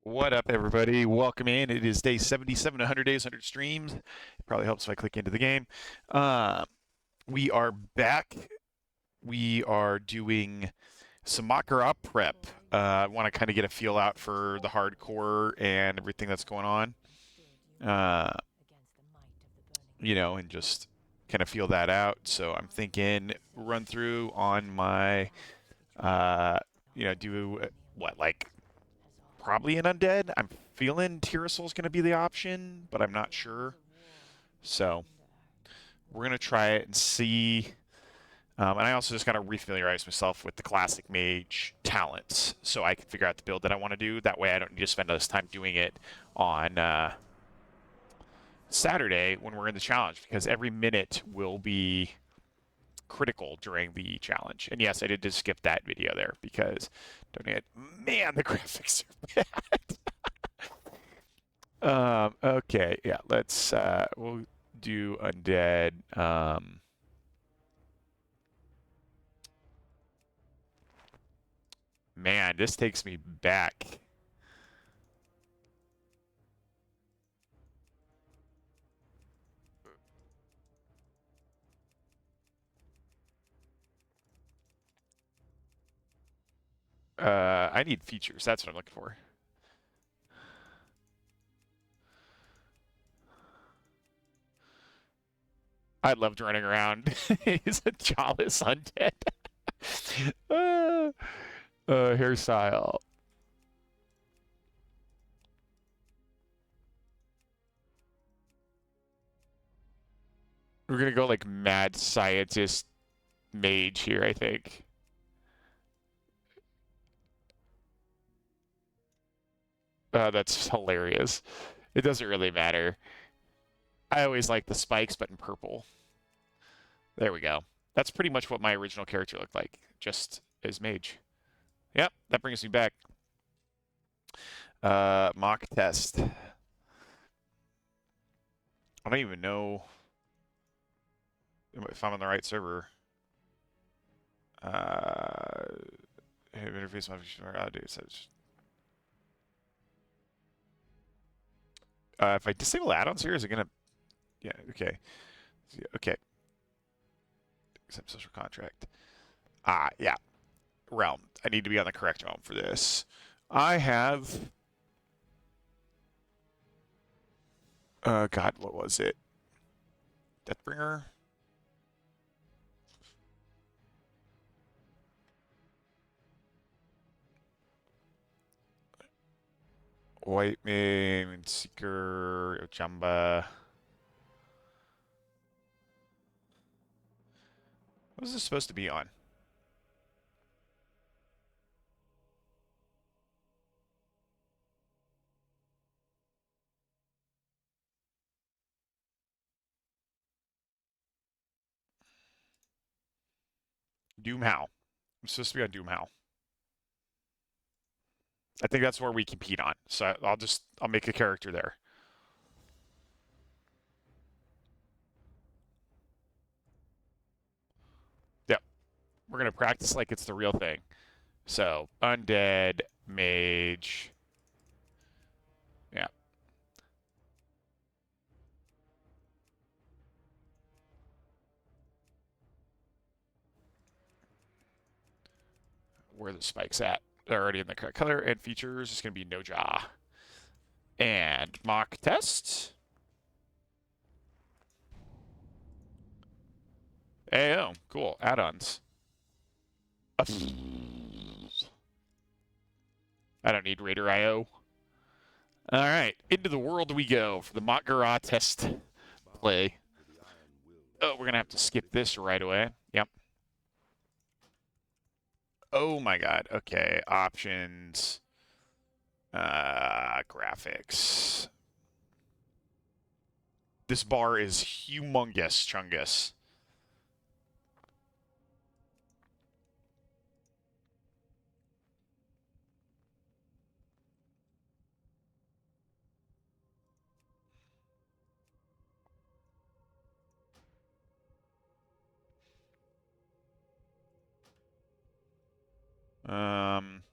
What up, everybody? Welcome in. It is day 77, 100 days, 100 streams. It probably helps if I click into the game. Uh, we are back. We are doing some Makara prep. I want to kind of get a feel out for the hardcore and everything that's going on. Uh, and just kind of feel that out. So I'm thinking run through on my, do what, like probably an undead. I'm feeling Tirasol's going to be the option, but I'm not sure. So we're going to try it and see. And I also just got to refamiliarize myself with the classic mage talents so I can figure out the build that I want to do. That way I don't need to spend all this time doing it on Saturday when we're in the challenge, because every minute will be critical during the challenge. And yes, I did just skip that video there because man, the graphics are bad. Okay, yeah, we'll do undead. Man, this takes me back. I need features. That's what I'm looking for. I loved running around. He's a jawless undead. uh, Hairstyle. We're gonna go like mad scientist mage here, I think. That's hilarious. It doesn't really matter. I always like the spikes, but in purple. There we go. That's pretty much what my original character looked like, just as mage. Yep, that brings me back. Mock test. I don't even know if I'm on the right server. Interface modification or outdated settings. If I disable add-ons here, is it gonna? Yeah. Okay. Okay. Accept social contract. Yeah. Realm. I need to be on the correct realm for this. I have. God, what was it? Deathbringer. White Mane, Seeker, Jamba. What was this supposed to be on? Doomhow. I'm supposed to be on Doomhow. I think that's where we compete on. So I'll make a character there. Yep. We're gonna practice like it's the real thing. So undead, mage. Yeah. Where the spikes at? They're already in the correct color and features. It's gonna be no jaw. And mock test. Oh, cool. Add-ons. I don't need Raider IO. All right, into the world we go for the mock Gora test play. Oh, we're gonna have to skip this right away. Yep. Oh my God. Okay, options. Graphics. This bar is humongous, Chungus. Um,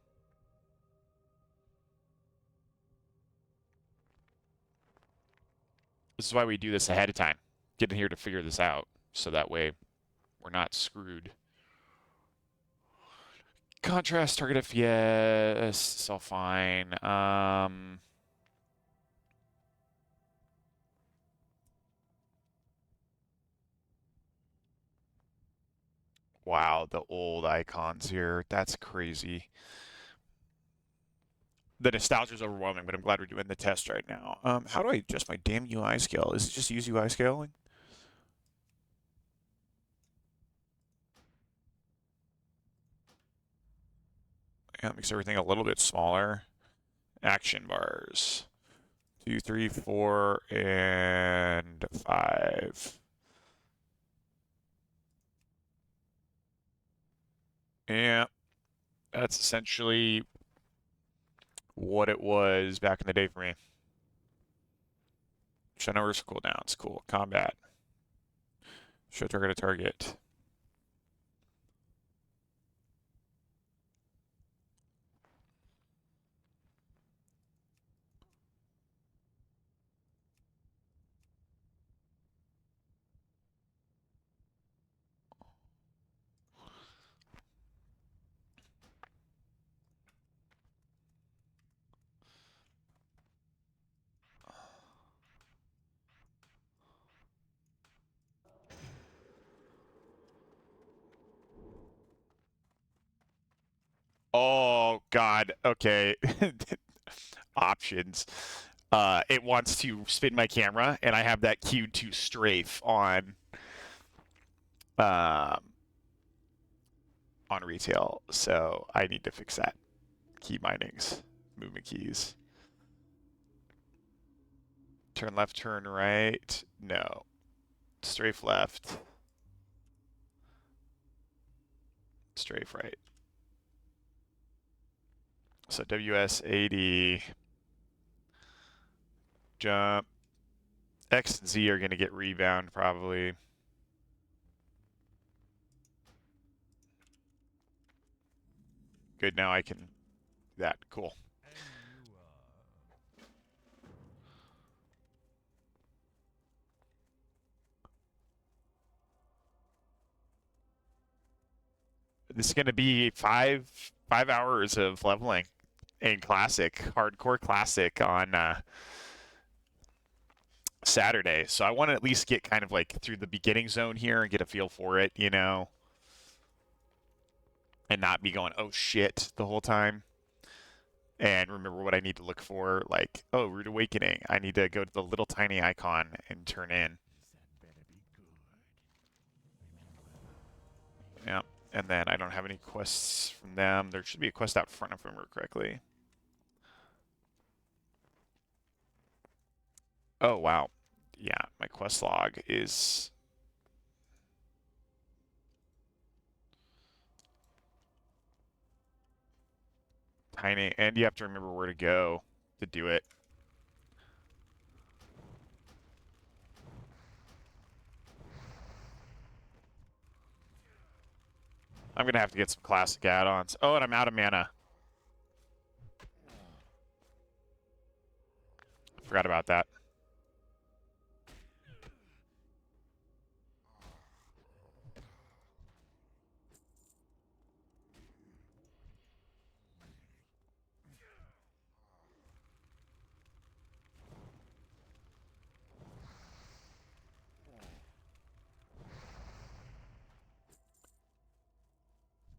This is why we do this ahead of time. Get in here to figure this out, so that way we're not screwed. Contrast, target FPS, it's all fine. Wow, the old icons here. That's crazy. The nostalgia is overwhelming, but I'm glad we're doing the test right now. How do I adjust my damn UI scale? Is it just use UI scaling? Yeah, it makes everything a little bit smaller. Action bars. 2, 3, 4, and 5. Yeah, that's essentially what it was back in the day for me. Show numbers cooldowns. Cool. Combat. Show target a target. Oh, God. Okay. Options. It wants to spin my camera, and I have that queued to strafe um, on retail. So I need to fix that. Key bindings, movement keys. Turn left, turn right. No. Strafe left. Strafe right. So WS80. Jump. X and Z are going to get rebound probably. Good, now I can do that. Cool. This is going to be five hours of leveling in classic, hardcore classic on Saturday. So I want to at least get kind of like through the beginning zone here and get a feel for it, you know, and not be going, oh shit, the whole time. And remember what I need to look for, like, oh, Rude Awakening. I need to go to the little tiny icon and turn in. Yeah, and then I don't have any quests from them. There should be a quest out front if I remember correctly. Oh, wow. Yeah, my quest log is tiny, and you have to remember where to go to do it. I'm going to have to get some classic add-ons. Oh, and I'm out of mana. Forgot about that.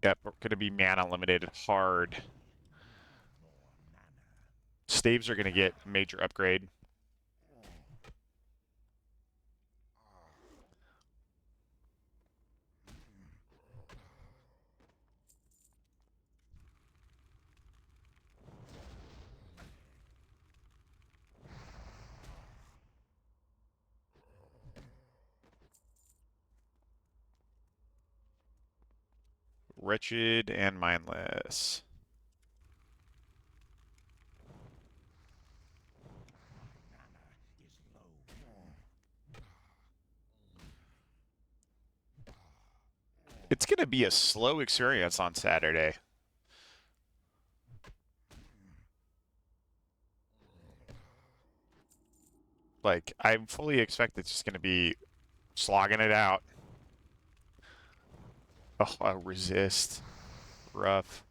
Yep, we're going to be mana limited hard. Staves are going to get a major upgrade. Wretched and mindless. It's going to be a slow experience on Saturday. Like, I fully expect it's just going to be slogging it out. Oh, resist. Rough.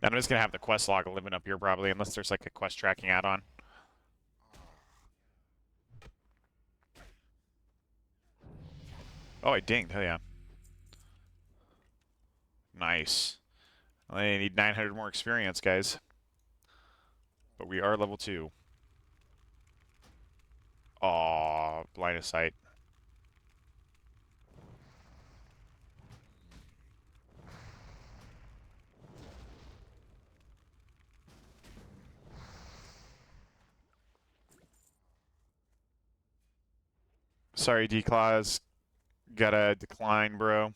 I'm just going to have the quest log living up here probably, unless there's like a quest tracking add-on. Oh, I dinged. Hell yeah. Nice. I need 900 more experience, guys. But we are level 2. Aw, line of sight. Sorry, D-Claws. Gotta decline, bro.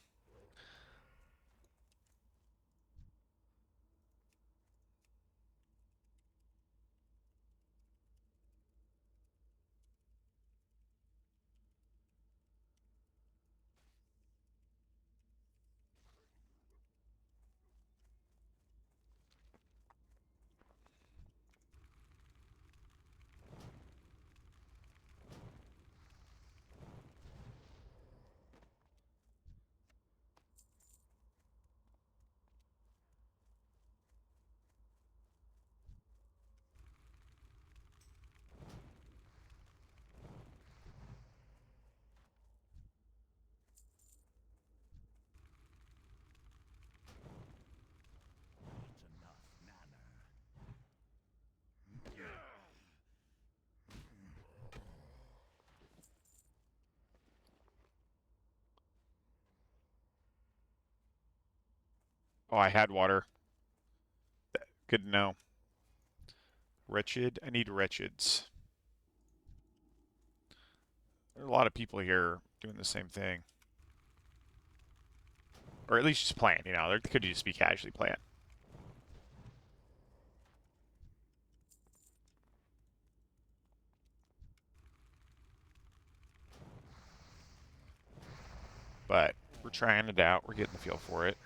Oh, I had water. Good to know. Wretched. I need wretcheds. There are a lot of people here doing the same thing. Or at least just playing, you know. They could just be casually playing. But we're trying it out. We're getting the feel for it.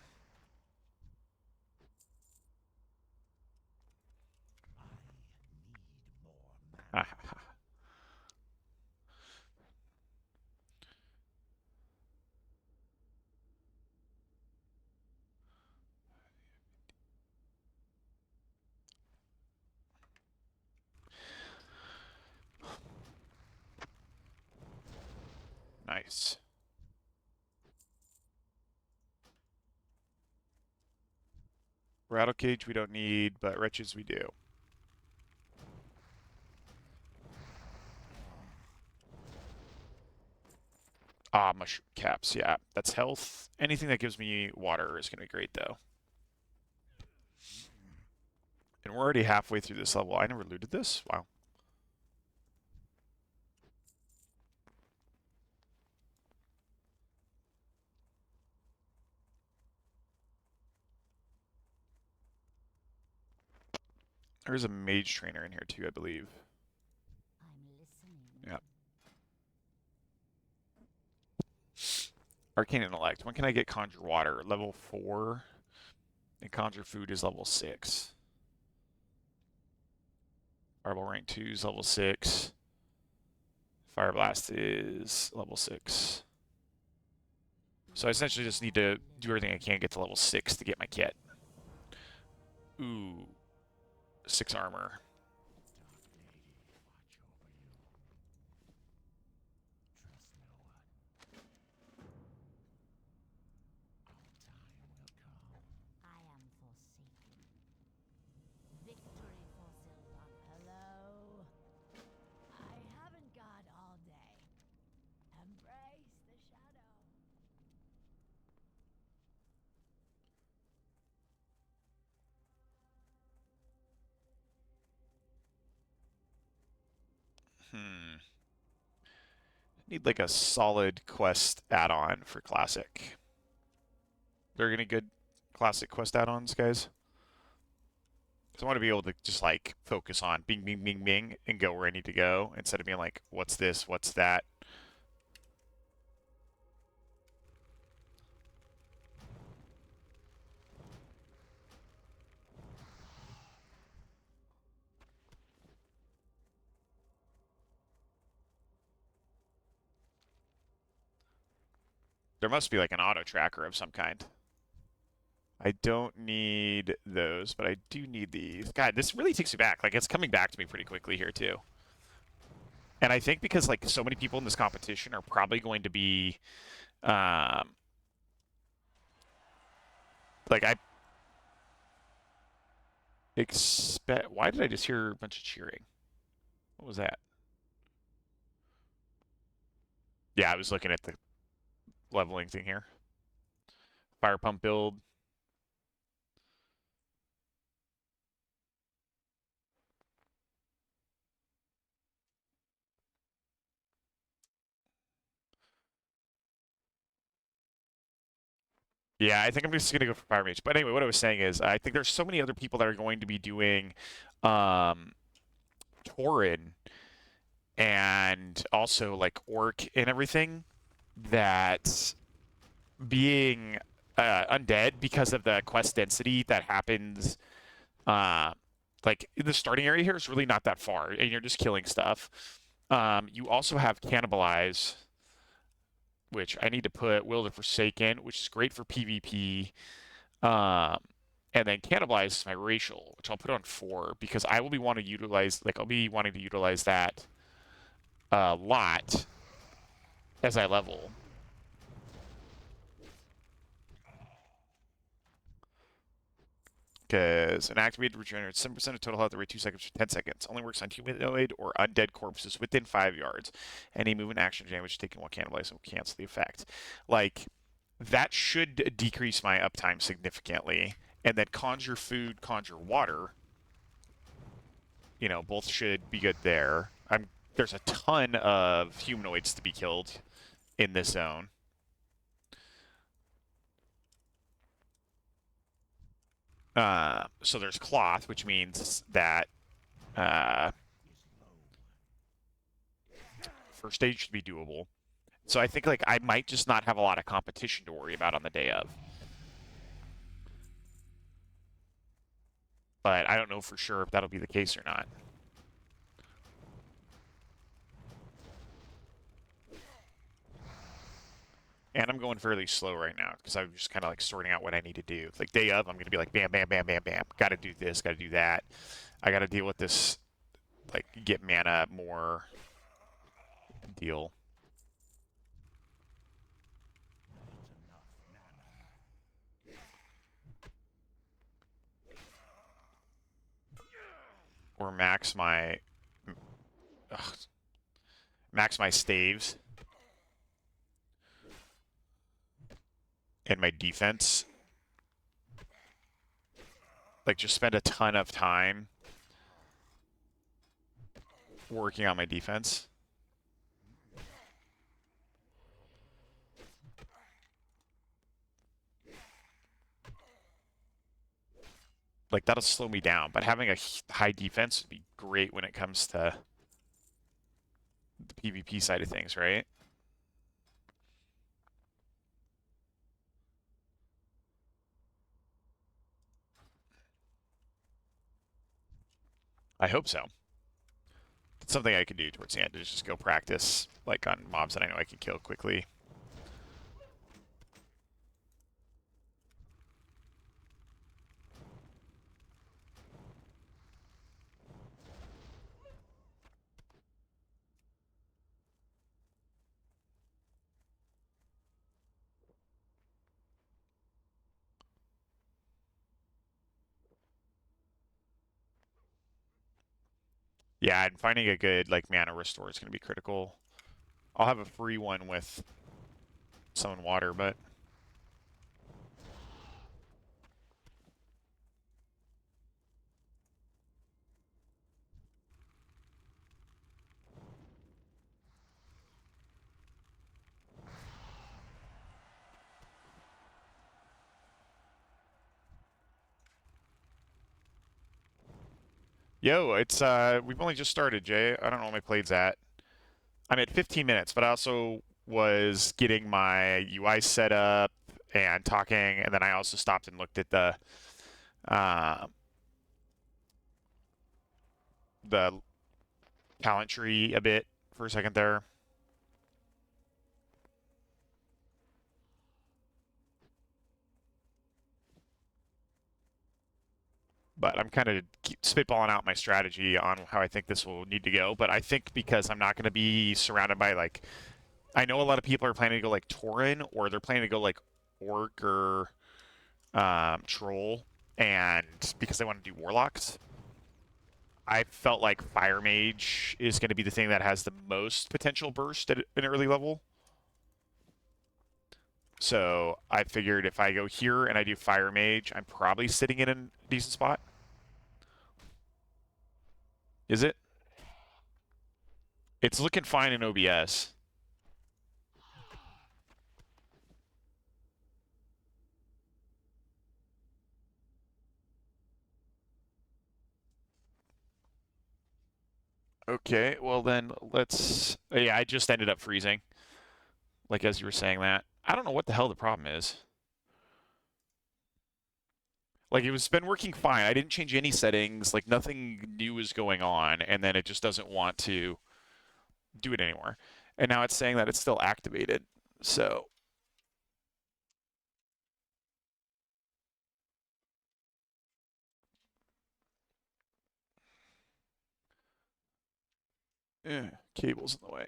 Nice. Rattle cage we don't need, but wretches we do. Ah, mushroom caps, yeah. That's health. Anything that gives me water is going to be great, though. And we're already halfway through this level. I never looted this? Wow. There's a mage trainer in here, too, I believe. Yeah. Arcane Intellect. When can I get Conjure Water? Level 4. And Conjure Food is level 6. Fireball rank 2 is level 6. Fire Blast is level 6. So I essentially just need to do everything I can to get to level 6 to get my kit. Ooh. 6 armor. Need like a solid quest add-on for Classic. There are any good Classic quest add-ons, guys? So I want to be able to just like focus on bing, bing, bing, bing, and go where I need to go instead of being like, what's this, what's that. There must be like an auto tracker of some kind. I don't need those, but I do need these. God, this really takes me back. Like, it's coming back to me pretty quickly here, too. And I think because, like, so many people in this competition are probably going to be, like, I expect... Why did I just hear a bunch of cheering? What was that? Yeah, I was looking at the leveling thing here. Fire pump build. Yeah, I think I'm just gonna go for Fire Mage. But anyway, what I was saying is, I think there's so many other people that are going to be doing um, Tauren and also like Orc and everything that being undead because of the quest density that happens, uh, like in the starting area here is really not that far, and you're just killing stuff. You also have Cannibalize, which I need to put Will the Forsaken, which is great for PvP. Um, and then Cannibalize is my racial, which I'll put on 4 because I will be wanting to utilize, like I'll be wanting to utilize that a lot as I level. Because an activated regenerates 7% of total health every 2 seconds for 10 seconds. Only works on humanoid or undead corpses within 5 yards. Any movement action damage taken while cannibalizing will cancel the effect. Like, that should decrease my uptime significantly. And then conjure food, conjure water. You know, both should be good there. There's a ton of humanoids to be killed in this zone. So there's cloth, which means that first stage should be doable. So I think like I might just not have a lot of competition to worry about on the day of. But I don't know for sure if that'll be the case or not. And I'm going fairly slow right now because I'm just kind of like sorting out what I need to do. Like day of, I'm going to be like bam, bam, bam, bam, bam. Got to do this, got to do that. I got to deal with this, like get mana more deal. Or ugh, max my staves and my defense. Like just spend a ton of time working on my defense. Like that'll slow me down, but having a high defense would be great when it comes to the PvP side of things, right? I hope so. It's something I could do towards the end is just go practice like on mobs that I know I can kill quickly. Yeah, and finding a good like mana restore is going to be critical. I'll have a free one with summon water, but yo, it's we've only just started, Jay. I don't know where my play's at. I'm at 15 minutes, but I also was getting my UI set up and talking, and then I also stopped and looked at uh, the talent tree a bit for a second there. But I'm kind of spitballing out my strategy on how I think this will need to go. But I think because I'm not going to be surrounded by like, I know a lot of people are planning to go like Tauren, or they're planning to go like Orc or Troll, and because they want to do Warlocks. I felt like Fire Mage is going to be the thing that has the most potential burst at an early level. So I figured if I go here and I do Fire Mage, I'm probably sitting in a decent spot. Is it? It's looking fine in OBS. Okay, well then let's. Yeah, I just ended up freezing. Like as you were saying that. I don't know what the hell the problem is. Like it was been working fine. I didn't change any settings. Like nothing new is going on, and then it just doesn't want to do it anymore. And now it's saying that it's still activated. So cable's in the way.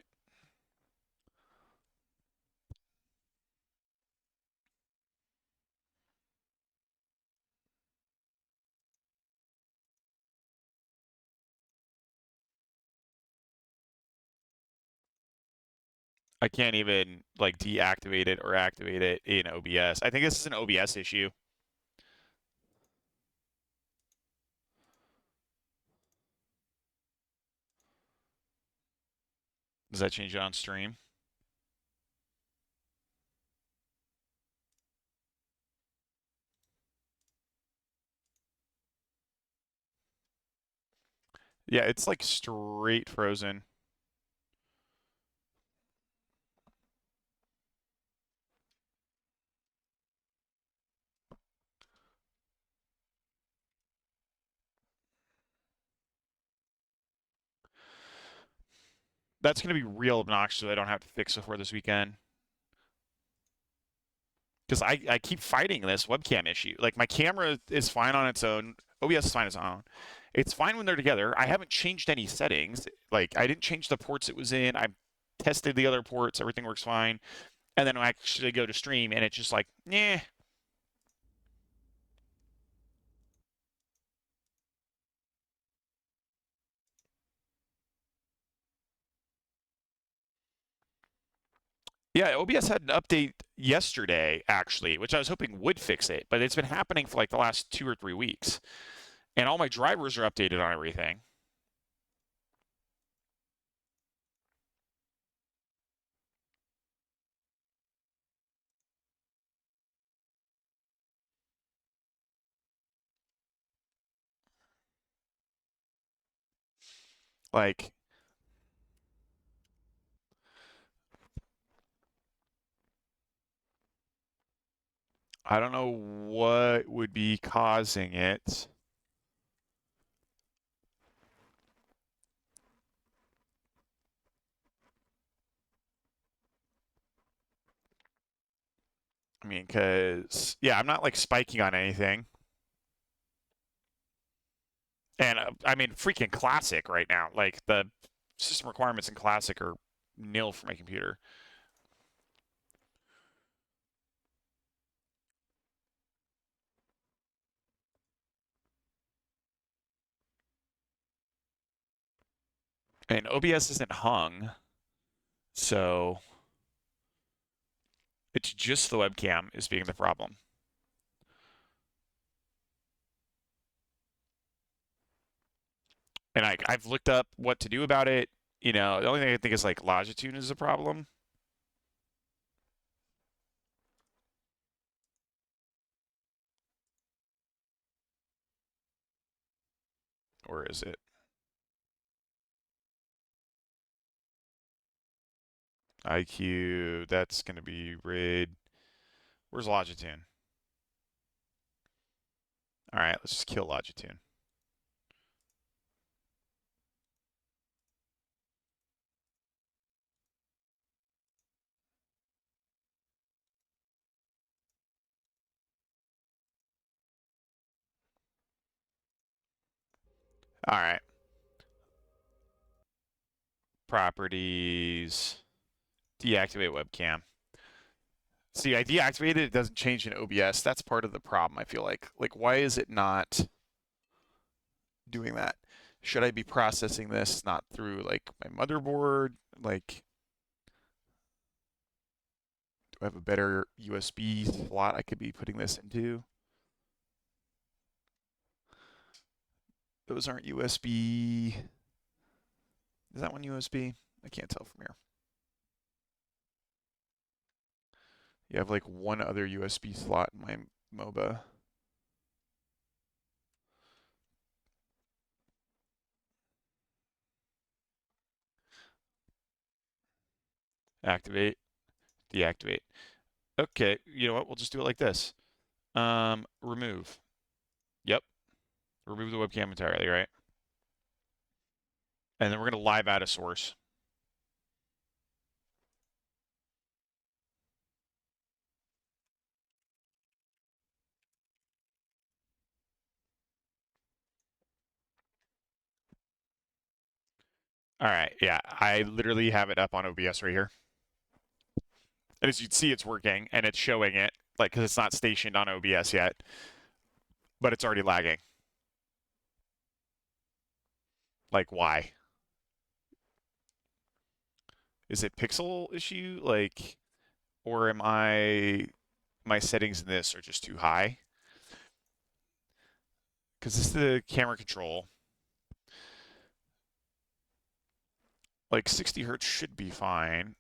I can't even like deactivate it or activate it in OBS. I think this is an OBS issue. Does that change it on stream? Yeah, it's like straight frozen. That's going to be real obnoxious so I don't have to fix before this weekend. Because I keep fighting this webcam issue. Like my camera is fine on its own. OBS is fine on its own. It's fine when they're together. I haven't changed any settings. Like I didn't change the ports it was in. I tested the other ports. Everything works fine. And then I actually go to stream and it's just like, nah. Yeah, OBS had an update yesterday, actually, which I was hoping would fix it, but it's been happening for like the last 2 or 3 weeks. And all my drivers are updated on everything. Like, I don't know what would be causing it. I mean, because, yeah, I'm not like spiking on anything. And I mean, freaking classic right now. Like, the system requirements in classic are nil for my computer. And OBS isn't hung, so it's just the webcam is being the problem. And I've looked up what to do about it. You know, the only thing I think is like Longitude is a problem. Or is it? IQ, that's going to be raid. Where's Longitude? All right, let's just kill Longitude. All right. Properties. Deactivate webcam. See, I deactivated it. It doesn't change in OBS. That's part of the problem, I feel like. Like, why is it not doing that? Should I be processing this not through, like, my motherboard? Like, do I have a better USB slot I could be putting this into? Those aren't USB. Is that one USB? I can't tell from here. You have like one other USB slot in my MOBA. Activate, deactivate. Okay, you know what? We'll just do it like this. Remove. Yep. Remove the webcam entirely, right? And then we're going to live add a source. All right, yeah, I literally have it up on OBS right here. And as you can see, it's working and it's showing it, like, because it's not stationed on OBS yet, but it's already lagging. Like, why? Is it pixel issue? Like, or am my settings in this are just too high? Because this is the camera control. Like 60 hertz should be fine.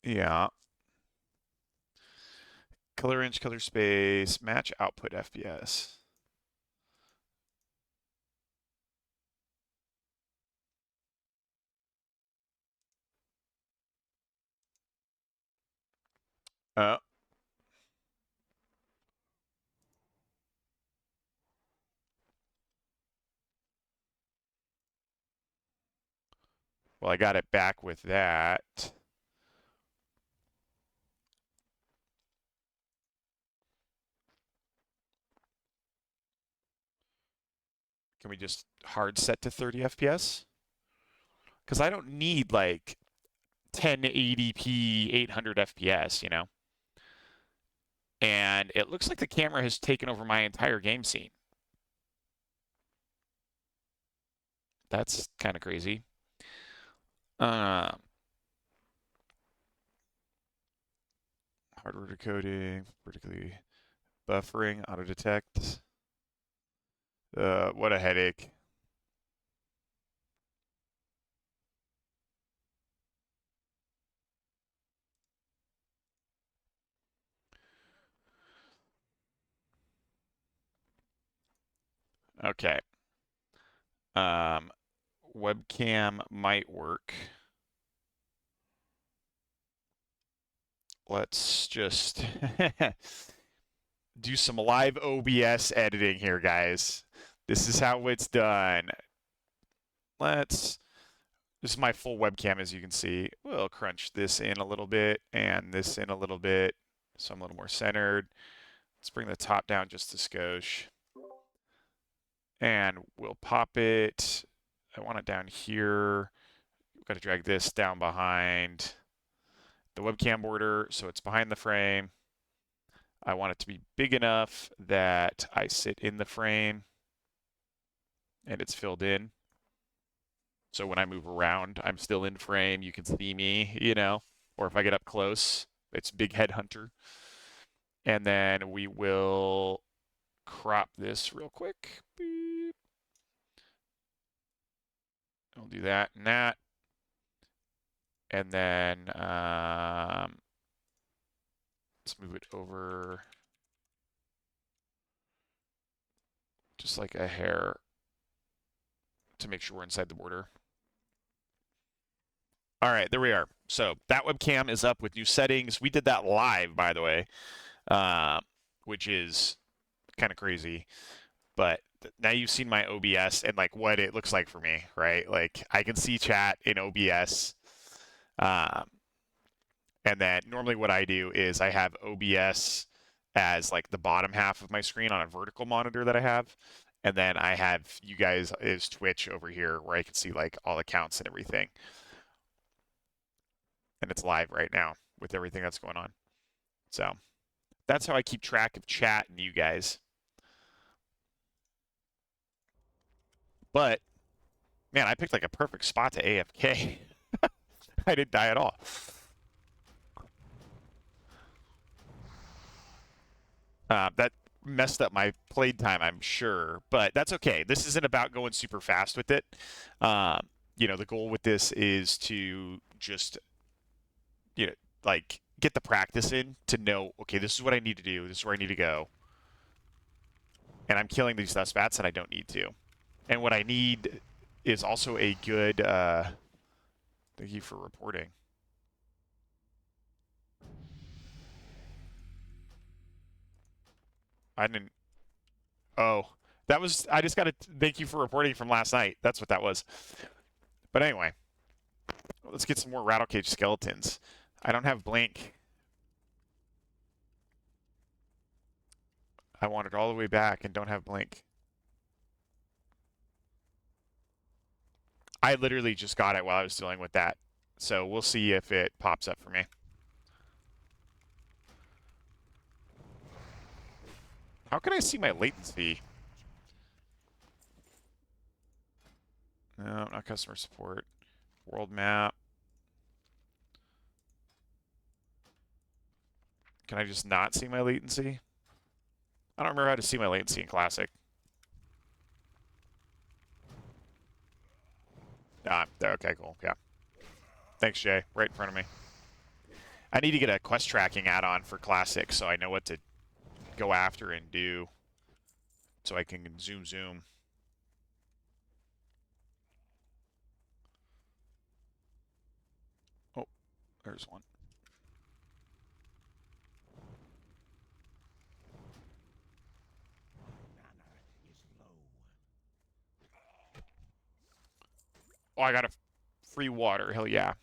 Yeah. Color range, color space, match output FPS. Uh, well, I got it back with that. Can we just hard set to 30 FPS? Because I don't need like 1080p 800 FPS, you know? And it looks like the camera has taken over my entire game scene. That's kind of crazy. Hardware decoding, particularly buffering, auto detect. What a headache. Okay. Webcam might work. Let's just do some live OBS editing here, guys. This is how it's done. This is my full webcam, as you can see. We'll crunch this in a little bit and this in a little bit, so I'm a little more centered. Let's bring the top down just a skosh. And we'll pop it. I want it down here. We've got to drag this down behind the webcam border so it's behind the frame. I want it to be big enough that I sit in the frame and it's filled in. So when I move around, I'm still in frame. You can see me, you know, or if I get up close, it's big head hunter. And then we will crop this real quick. Beep. I'll do that and that. And then let's move it over just like a hair to make sure we're inside the border. All right, there we are. So that webcam is up with new settings. We did that live, by the way, which is kind of crazy. But now you've seen my OBS and like what it looks like for me, right? Like I can see chat in OBS. And then normally what I do is I have OBS as like the bottom half of my screen on a vertical monitor that I have. And then I have you guys as Twitch over here where I can see like all accounts and everything. And it's live right now with everything that's going on. So that's how I keep track of chat and you guys. But man, I picked like a perfect spot to AFK. I didn't die at all. That messed up my played time, I'm sure, but that's okay. This isn't about going super fast with it. You know, the goal with this is to just, you know, like get the practice in to know, okay, this is what I need to do. This is where I need to go. And I'm killing these dust bats that I don't need to. And what I need is also a good, thank you for reporting. I didn't, oh, that was, I just got to thank you for reporting from last night. That's what that was. But anyway, let's get some more rattle cage skeletons. I don't have blink. I want it all the way back and don't have blink. I literally just got it while I was dealing with that. So we'll see if it pops up for me. How can I see my latency? No, not customer support. World map. Can I just not see my latency? I don't remember how to see my latency in Classic. Ah, okay, cool. Yeah. Thanks, Jay. Right in front of me. I need to get a quest tracking add-on for Classic so I know what to go after and do. So I can zoom. Oh, there's one. Oh, I got a free water. Hell yeah.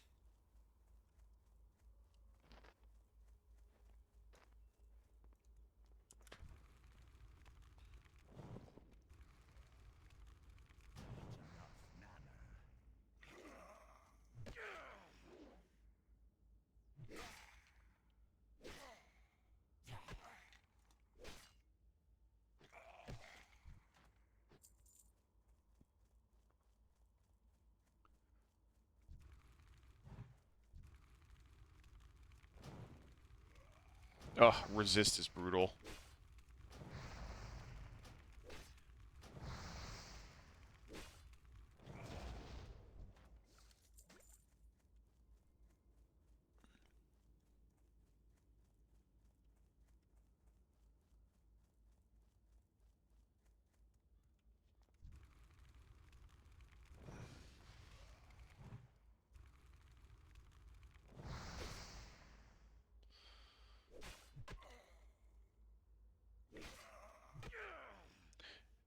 Oh, resist is brutal.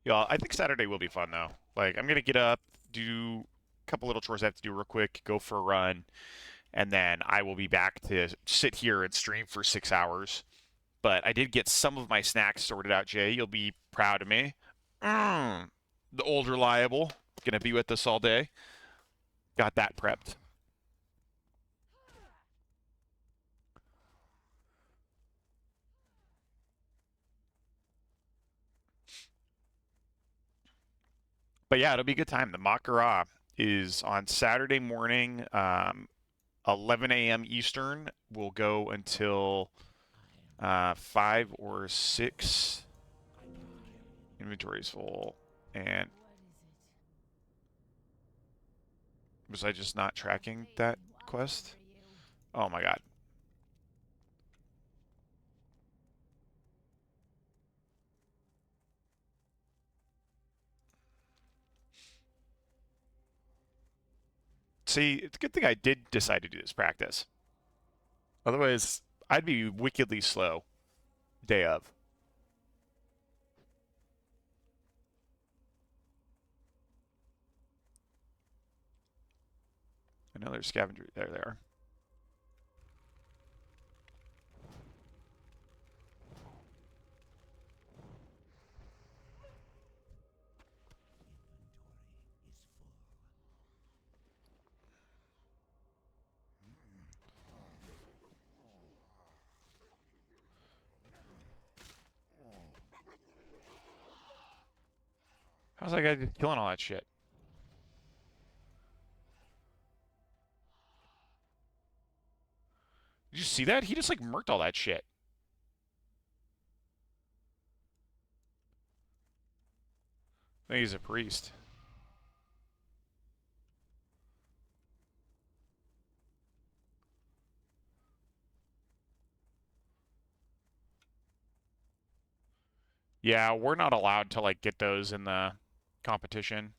Yeah, I think Saturday will be fun though. Like, I'm gonna get up, do a couple little chores I have to do real quick, go for a run, and then I will be back to sit here and stream for 6 hours. But I did get some of my snacks sorted out, Jay. You'll be proud of me. The old reliable, gonna be with us all day. Got that prepped. But yeah, it'll be a good time. The mock Gora is on Saturday morning, 11 a.m. Eastern. We'll go until 5 or 6. Inventory's full. And was I just not tracking that quest? Oh my god. See, it's a good thing I did decide to do this practice. Otherwise, I'd be wickedly slow day of. Another scavenger. There they are. How's that guy killing all that shit? Did you see that? He just like murked all that shit. I think he's a priest. Yeah, we're not allowed to like get those in the competition.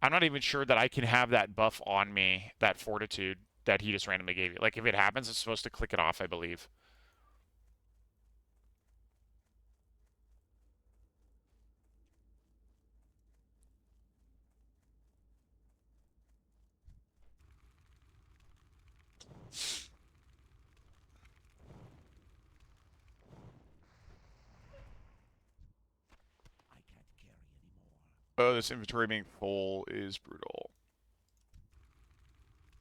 I'm not even sure that I can have that buff on me, that fortitude that he just randomly gave you. Like if it happens, it's supposed to click it off, I believe. Oh, this inventory being full is brutal.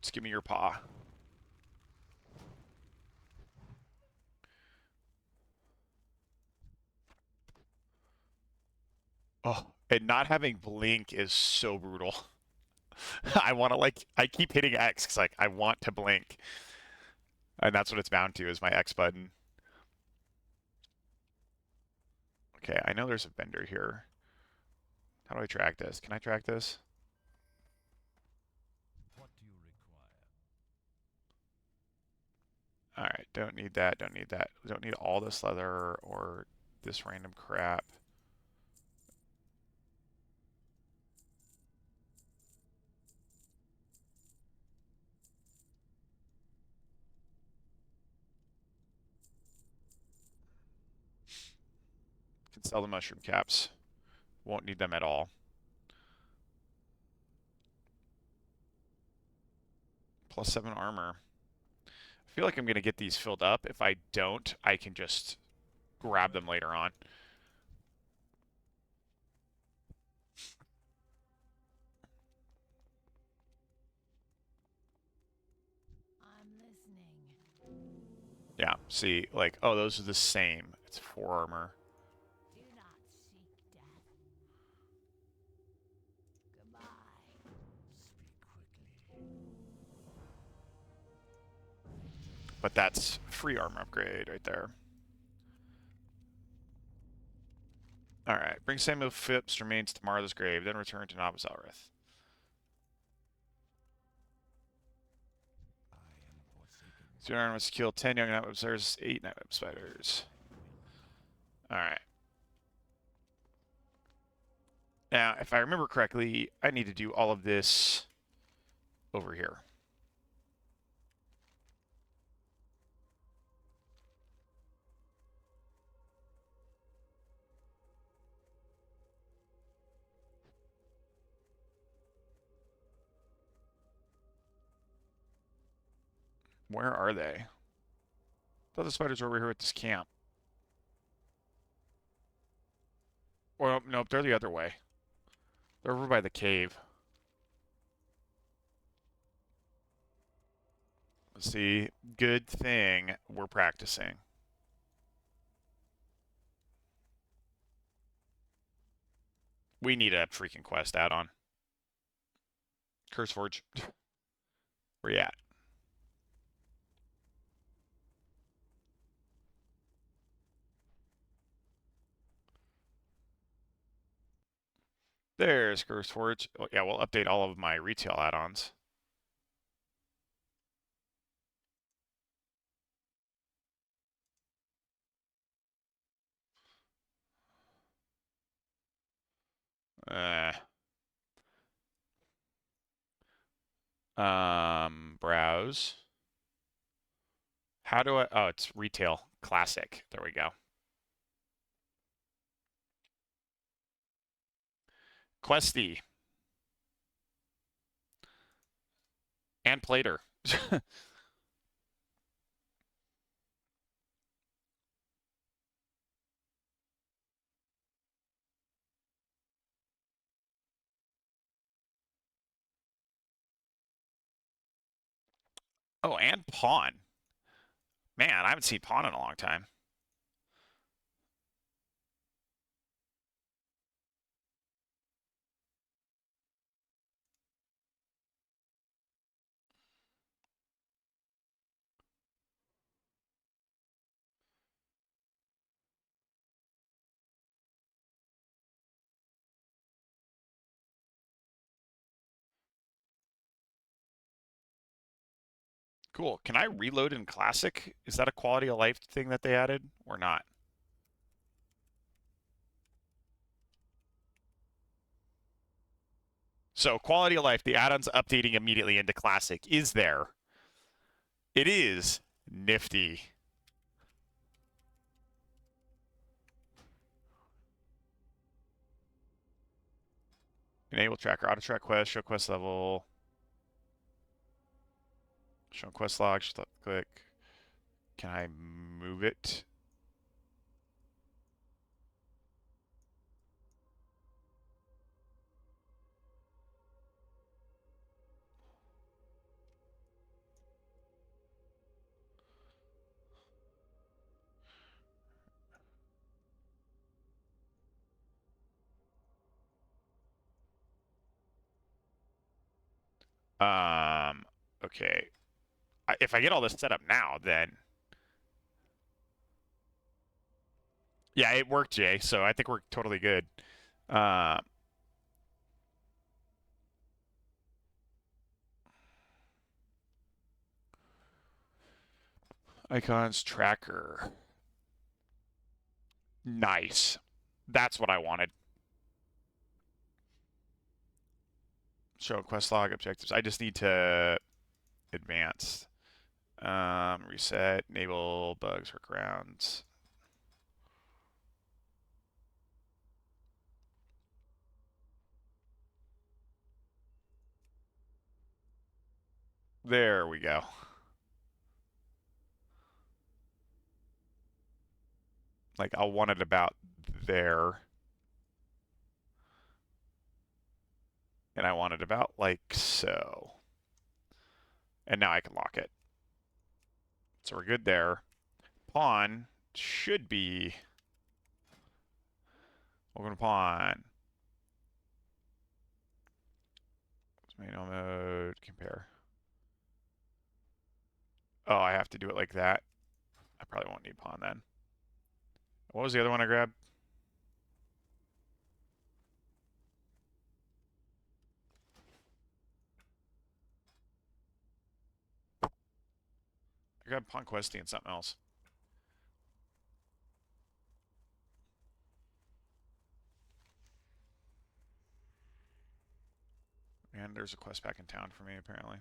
Just give me your paw. Oh, and not having blink is so brutal. I want to like I keep hitting X because like I want to blink, and that's what it's bound to is my X button. Okay, I know there's a vendor here. How do I track this? Can I track this? What do you require? All right, don't need that. Don't need that. Don't need all this leather or this random crap. Can sell the mushroom caps. Won't need them at all. +7 armor. I feel like I'm going to get these filled up. If I don't, I can just grab them later on. I'm listening. Yeah, see, like, oh, those are the same. It's 4 armor. Do not seek death. Goodbye. Speak quickly. But that's free armor upgrade right there. Alright, bring Samuel Phipps remains to Martha's grave, then return to Nabas Alrith. I am forsaken. Zero must kill 10 young night web spiders, 8 night web spiders. Alright. Now, if I remember correctly, I need to do all of this over here. Where are they? I thought the spiders were over here at this camp. Well, nope, they're the other way. They're over by the cave. See, good thing we're practicing. We need a freaking quest add-on. Curseforge. Where you at? There's Curseforge. Oh, yeah, we'll update all of my retail add-ons. Uh, browse. How do I? Oh, it's retail classic. There we go. Questy and Plater. Oh, and Pawn. Man, I haven't seen Pawn in a long time. Cool. Can I reload in Classic? Is that a quality of life thing that they added or not? So quality of life, the add-ons updating immediately into Classic is there. It is nifty. Enable tracker, auto track quest, show quest level, show quest log, just click. Can I move it? Um, okay. If I get all this set up now, then yeah, it worked, Jay. So I think we're totally good. Uh, icons tracker. Nice. That's what I wanted. Show quest log objectives. I just need to advance. Reset, enable bugs, workarounds. There we go. Like I'll want it about there. And I want it about like so. And now I can lock it. So we're good there. Pawn should be. Open pawn. Manual mode, compare. Oh, I have to do it like that. I probably won't need pawn then. What was the other one I grabbed? I grabbed pawn questing and something else. And there's a quest back in town for me, apparently.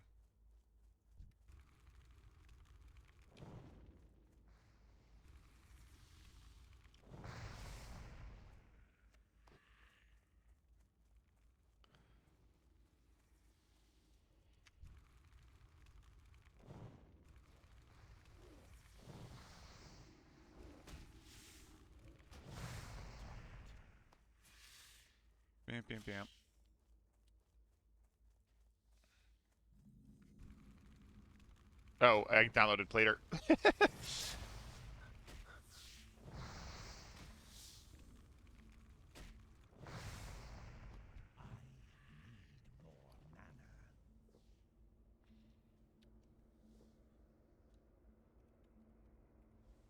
Bam, bam, bam. Oh, I downloaded Plater.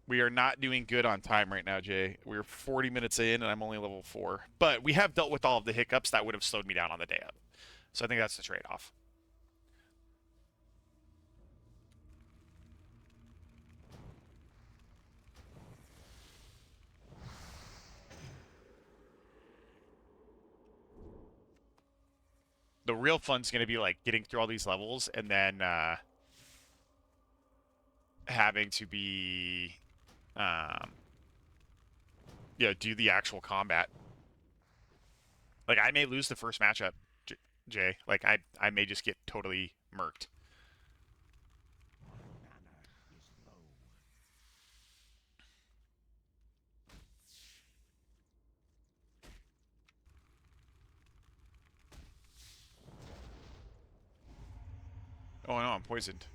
We are not doing good on time right now, Jay. We're 40 minutes in, and I'm only level 4. But we have dealt with all of the hiccups that would have slowed me down on the day of. So I think that's the trade-off. The real fun's going to be like getting through all these levels and then having to be, um, yeah, do the actual combat. Like I may lose the first matchup, Jay. Like I may just get totally murked. Oh no, I'm poisoned.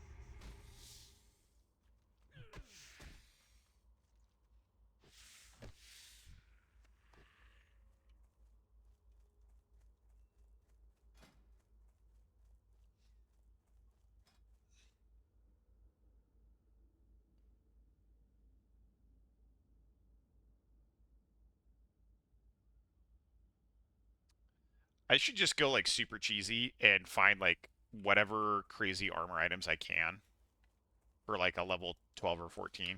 I should just go like super cheesy and find like whatever crazy armor items I can. or like a level 12 or 14.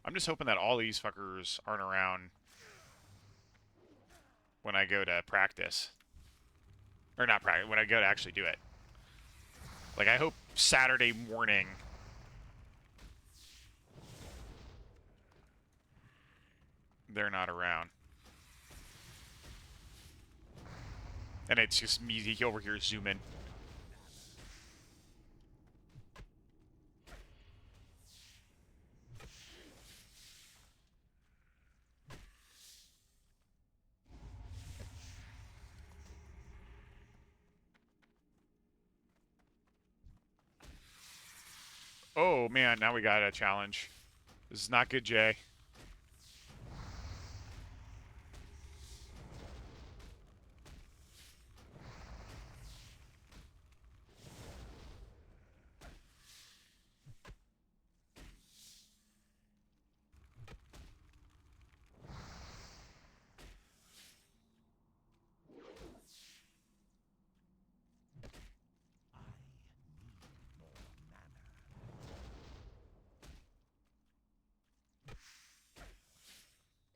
I'm just hoping that all these fuckers aren't around when I go to practice. Or not practice, when I go to actually do it. Like, I hope Saturday morning they're not around. And it's just me over here zooming. Oh, man, now we got a challenge. This is not good, Jay.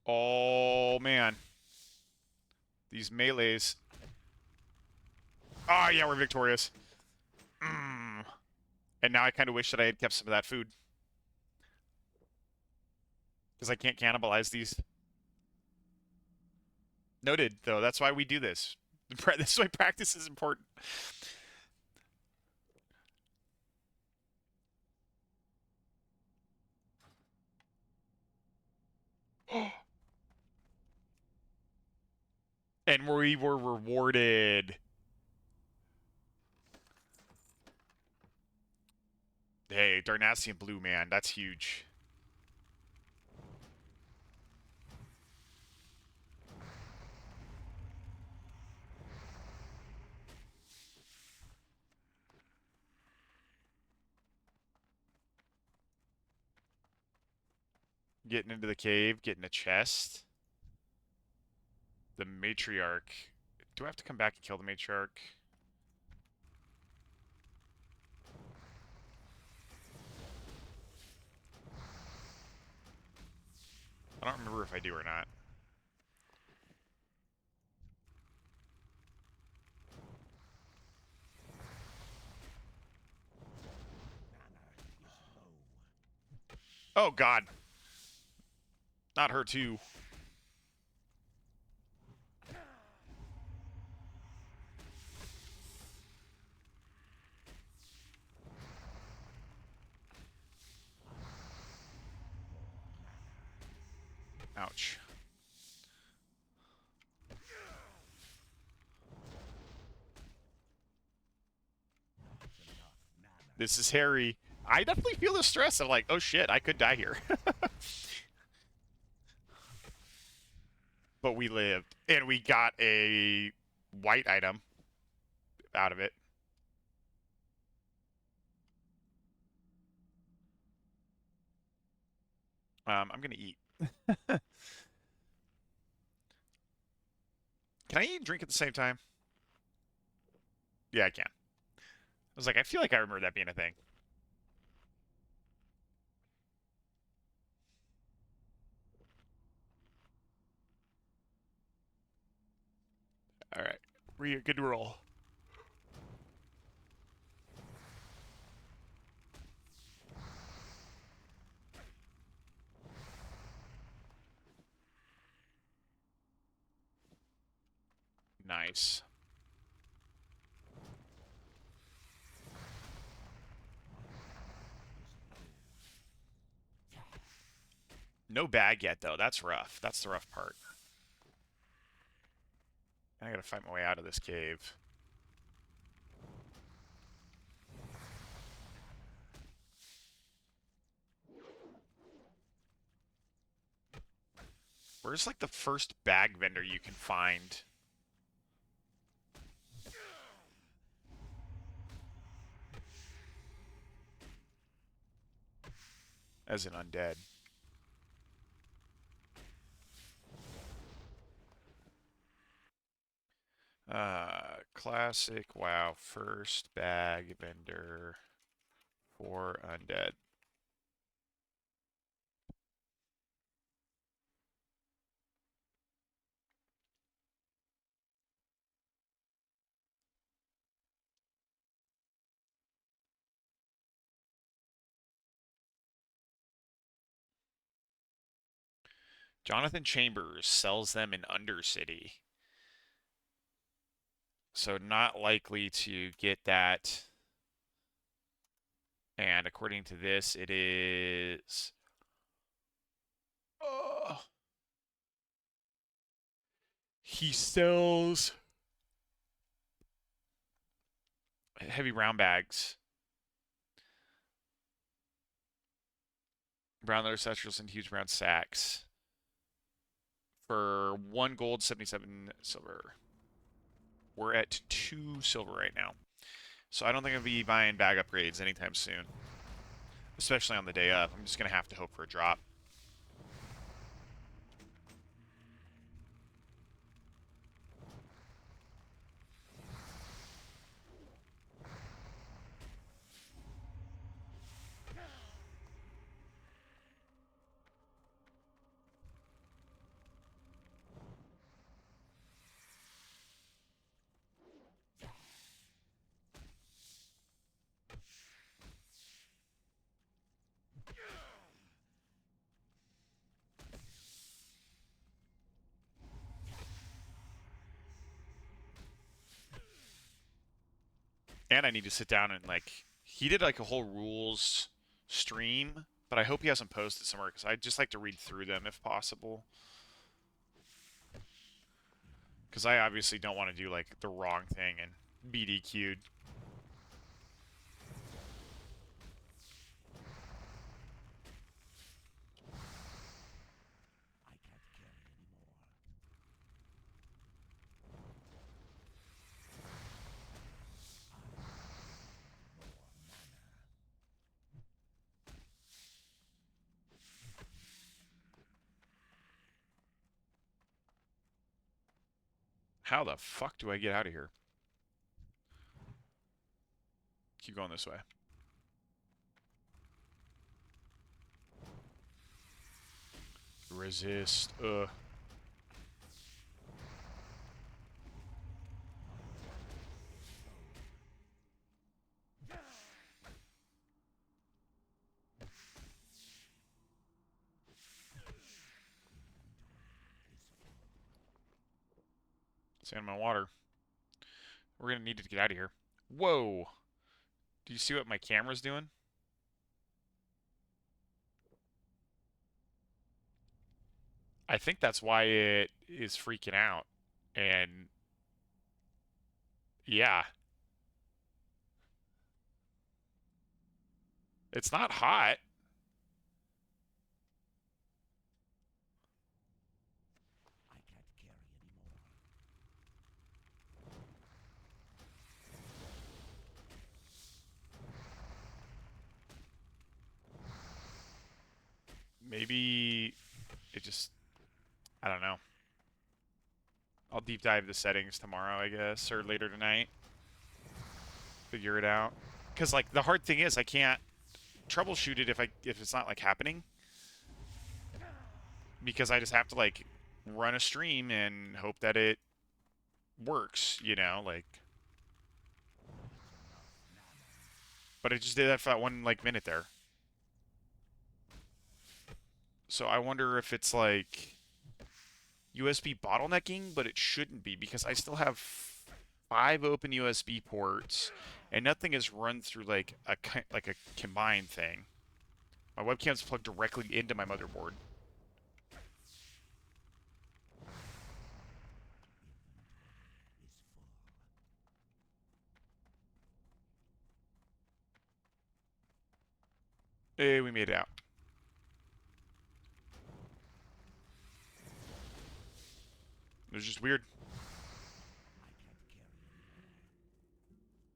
Oh, man. These melees. Oh, yeah, we're victorious. Mm. And now I kind of wish that I had kept some of that food. Because I can't cannibalize these. Noted, though. That's why we do this. This is why practice is important. And we were rewarded. Hey, Darnassian Blue, man. That's huge. Getting into the cave, getting a chest. The matriarch. Do I have to come back and kill the matriarch? I don't remember if I do or not. Oh, God. Not her, too. Ouch. This is Harry. I definitely feel the stress of like, oh shit, I could die here. But we lived. And we got a white item out of it. I'm gonna eat. Can I eat and drink at the same time? Yeah, I can. I was like, I feel like I remember that being a thing. All right. We're good to roll. Nice. No bag yet, though. That's rough. That's the rough part. I gotta fight my way out of this cave. Where's like the first bag vendor you can find? As an undead. Classic WoW first bag vendor for undead. Jonathan Chambers sells them in Undercity. So not likely to get that. And according to this, it is. He sells heavy brown bags, brown leather satchels, and huge brown sacks for 1 gold, 77 silver. We're at 2 silver right now. So I don't think I'll be buying bag upgrades anytime soon, especially on the day up. I'm just going to have to hope for a drop. And I need to sit down and like he did like a whole rules stream, but I hope he hasn't posted somewhere because I'd just like to read through them if possible. Because I obviously don't want to do like the wrong thing and BDQ'd. I can't carry anymore. How the fuck do I get out of here? Keep going this way. Resist. Sand my water. We're gonna need to get out of here. Whoa! Do you see what my camera's doing? I think that's why it is freaking out. And yeah, it's not hot. I can't carry anymore. Maybe it just, I don't know. I'll deep dive the settings tomorrow, I guess, or later tonight. Figure it out. Because like the hard thing is, I can't troubleshoot it if it's not like happening. Because I just have to like run a stream and hope that it works, you know, like. But I just did that for that one like minute there. So I wonder if it's like USB bottlenecking, but it shouldn't be because I still have 5 open USB ports, and nothing is run through like a combined thing. My webcam's plugged directly into my motherboard. Hey, we made it out. It was just weird. I can't carry anymore. My mana is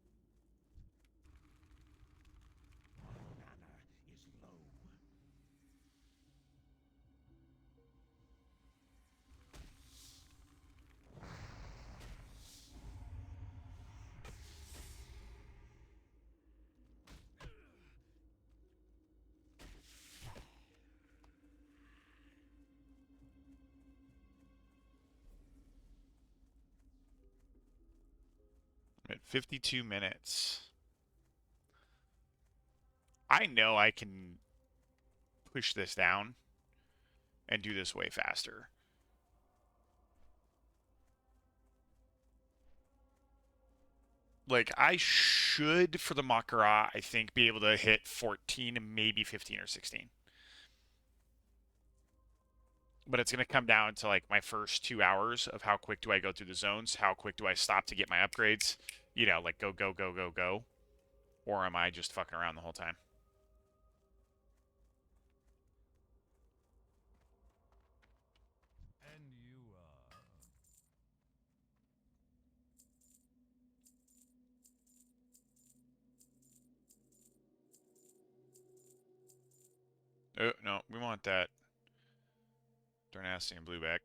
low. I'm at 52 minutes. I know I can push this down and do this way faster. Like, I should, for the Makara, I think, be able to hit 14 and maybe 15 or 16. But it's going to come down to, like, my first 2 hours of how quick do I go through the zones, how quick do I stop to get my upgrades, you know, like go, go, go, go, go. Or am I just fucking around the whole time? And you are. Oh, no, we want that Darnastian blueback.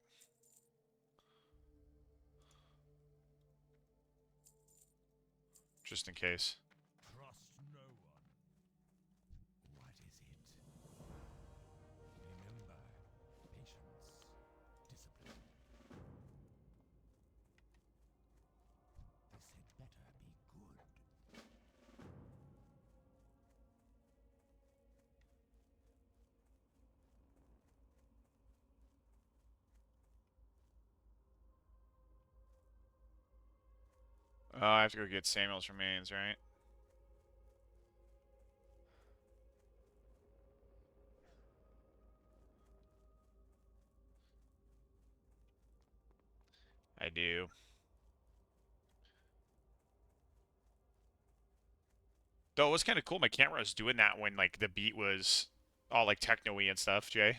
Just in case. Trust no one. What is it? Remember, patience, discipline. This had better be good. Oh, I have to go get Samuel's remains, right? I do. Though it was kind of cool. My camera was doing that when like the beat was all like techno-y and stuff, Jay.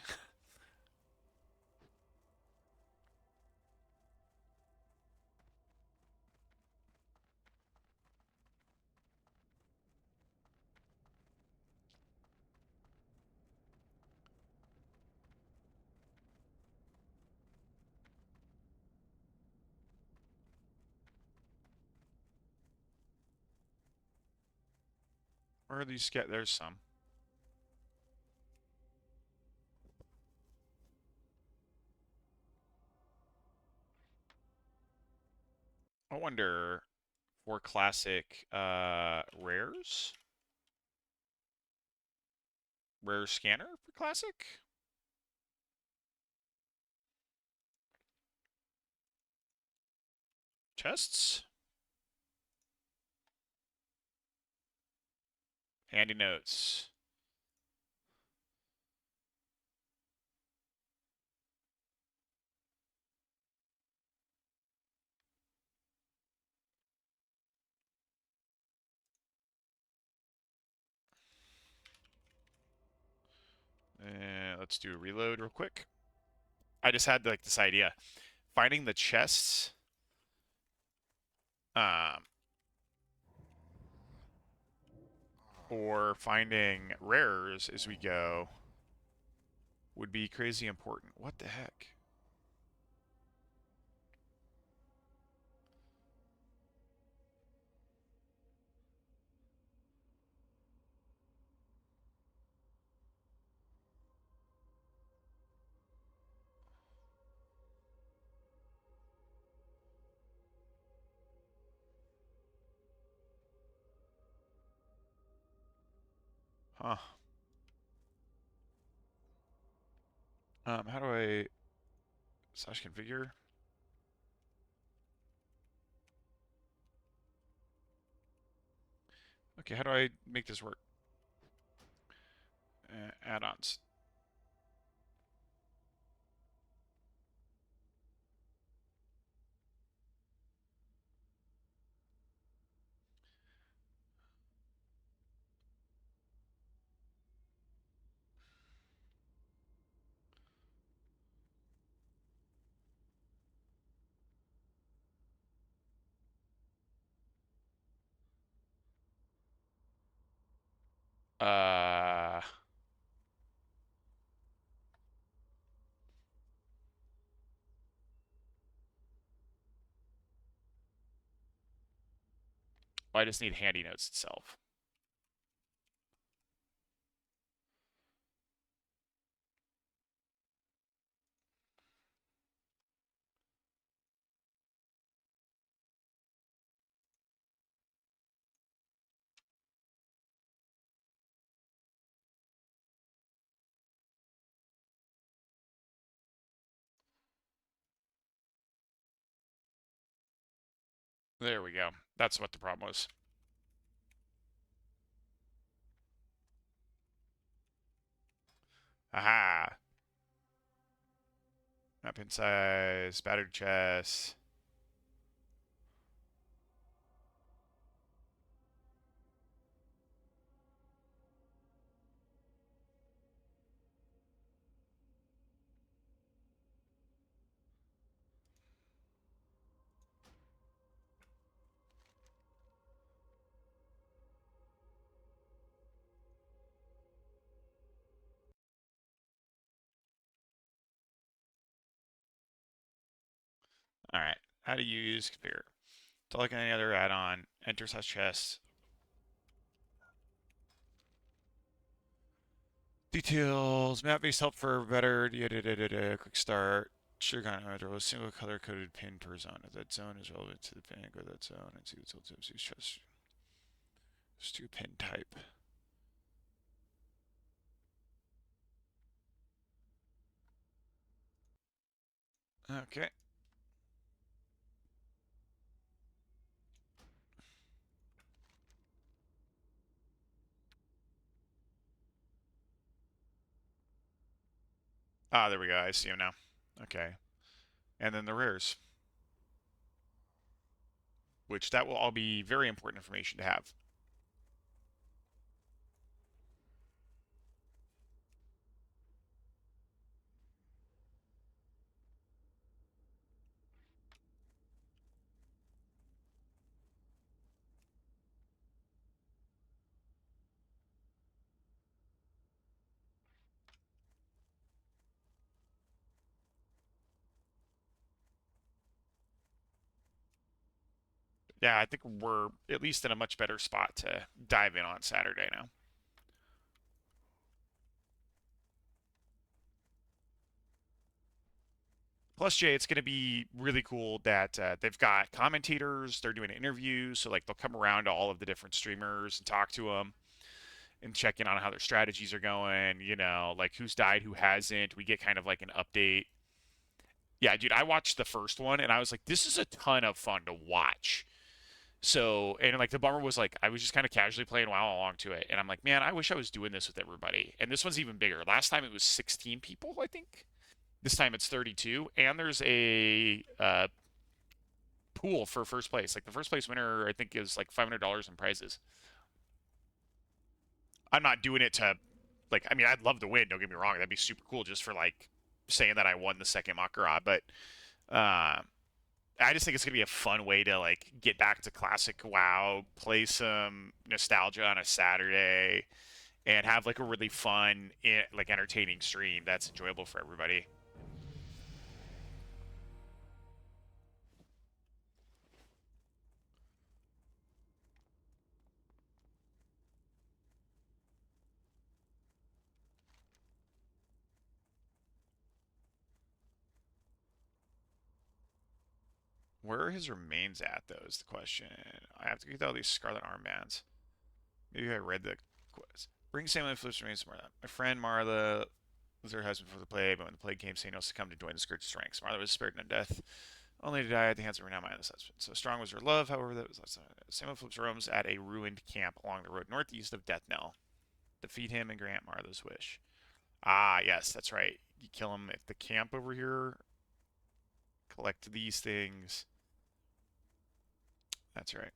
Where are these get? There's some. I wonder for classic rares? Rare scanner for classic? Chests? Handy notes. Let's do a reload real quick. I just had like this idea. Finding the chests um, or finding rares as we go would be crazy important. What the heck? Huh. How do I slash configure? Okay, how do I make this work? Add-ons. Uh, I just need handy notes itself. There we go. That's what the problem was. Aha. Weapon size, battered chest. All right. How to use compare. To like any other add-on, enter such chest. Details. Map based help for better. Quick start. Sugar content. A single color coded pin per zone. If that zone is relevant to the pin, go to that zone and see the tooltips. Use trust. Just do pin type. Okay. Ah, there we go. I see them now. Okay. And then the rares, which that will all be very important information to have. Yeah, I think we're at least in a much better spot to dive in on Saturday now. Plus, Jay, it's going to be really cool that they've got commentators. They're doing interviews, so like they'll come around to all of the different streamers and talk to them and check in on how their strategies are going. You know, like who's died, who hasn't. We get kind of like an update. Yeah, dude, I watched the first one and I was like, this is a ton of fun to watch. So, and like the bummer was like, I was just kind of casually playing WoW along to it, and I'm like, man, I wish I was doing this with everybody. And this one's even bigger. Last time it was 16 people, I think. This time it's 32, and there's a pool for first place. Like the first place winner, I think, is like $500 in prizes. I'm not doing it to, like, I mean, I'd love to win. Don't get me wrong, that'd be super cool just for like saying that I won the second Makara. But I just think it's gonna be a fun way to like get back to classic WoW, play some nostalgia on a Saturday, and have like a really fun, like entertaining stream that's enjoyable for everybody. Where are his remains at, though, is the question. I have to get all these scarlet armbands. Maybe I read the quest. Bring Sam and Flips remains more. My friend Marla was her husband before the plague, but when the plague came, Sanos succumbed to join the Scourge's ranks. Marla was spared in death, only to die at the hands of renowned mindless husband. So strong was her love, however, that was less. Samuel Flips roams at a ruined camp along the road northeast of Death Knell. Defeat him and grant Marla's wish. Ah, yes, that's right. You kill him at the camp over here. Collect these things. That's right.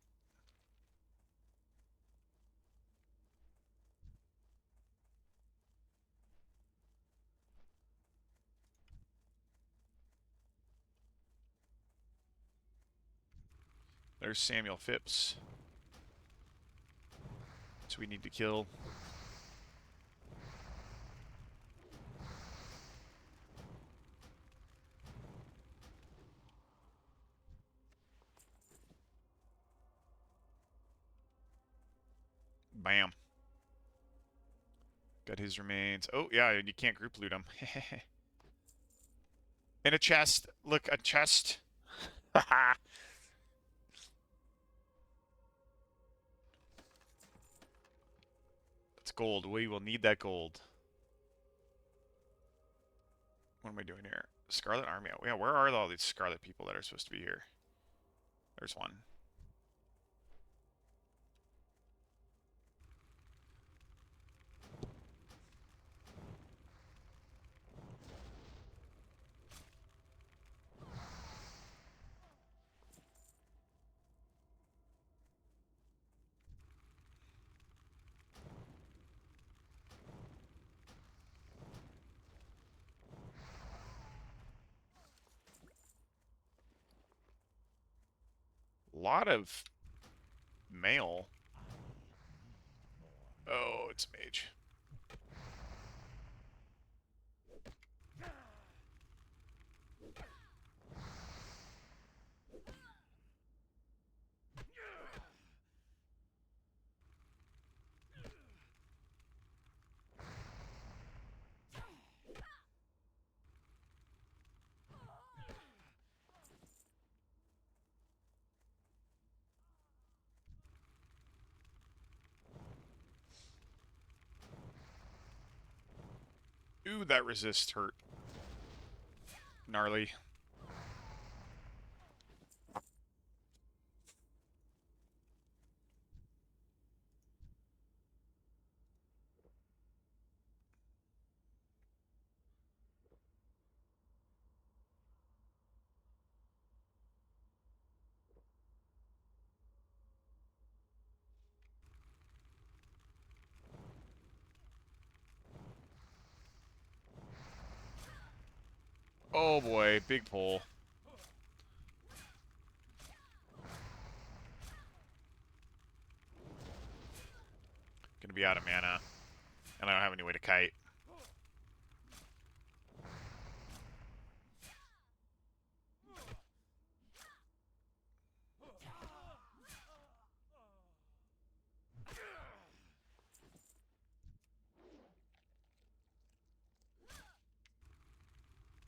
There's Samuel Phipps. So we need to kill. Bam. Got his remains. Oh, yeah, you can't group loot them. In a chest. Look, a chest. Haha. That's gold. We will need that gold. What am I doing here? Scarlet Army. Yeah, where are all these Scarlet people that are supposed to be here? There's one. A lot of mail. Oh, it's mage. Ooh, that resist hurt. Gnarly. Oh boy, big pull. Gonna be out of mana. And I don't have any way to kite.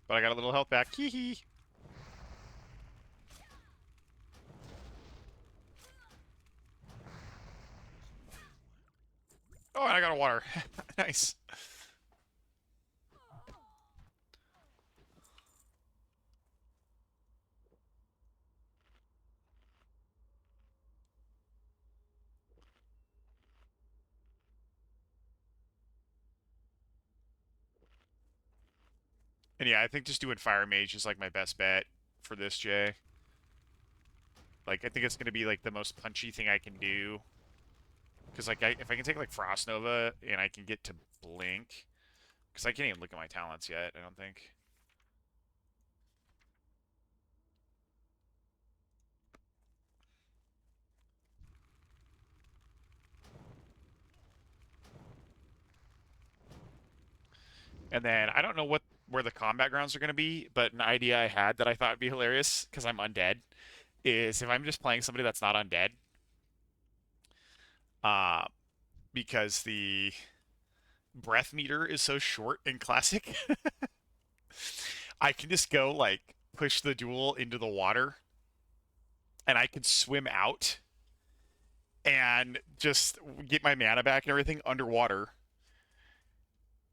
But I got a little health back. Hee hee. Oh, and I got a water. Nice. And yeah, I think just doing Fire Mage is like my best bet for this, Jay. Like, I think it's gonna be like the most punchy thing I can do. Because like, if I can take like Frost Nova and I can get to Blink, because I can't even look at my talents yet. I don't think. And then I don't know where the combat grounds are gonna be, but an idea I had that I thought would be hilarious because I'm undead is if I'm just playing somebody that's not undead, uh, because the breath meter is so short in classic, I can just go like push the duel into the water and I can swim out and just get my mana back and everything underwater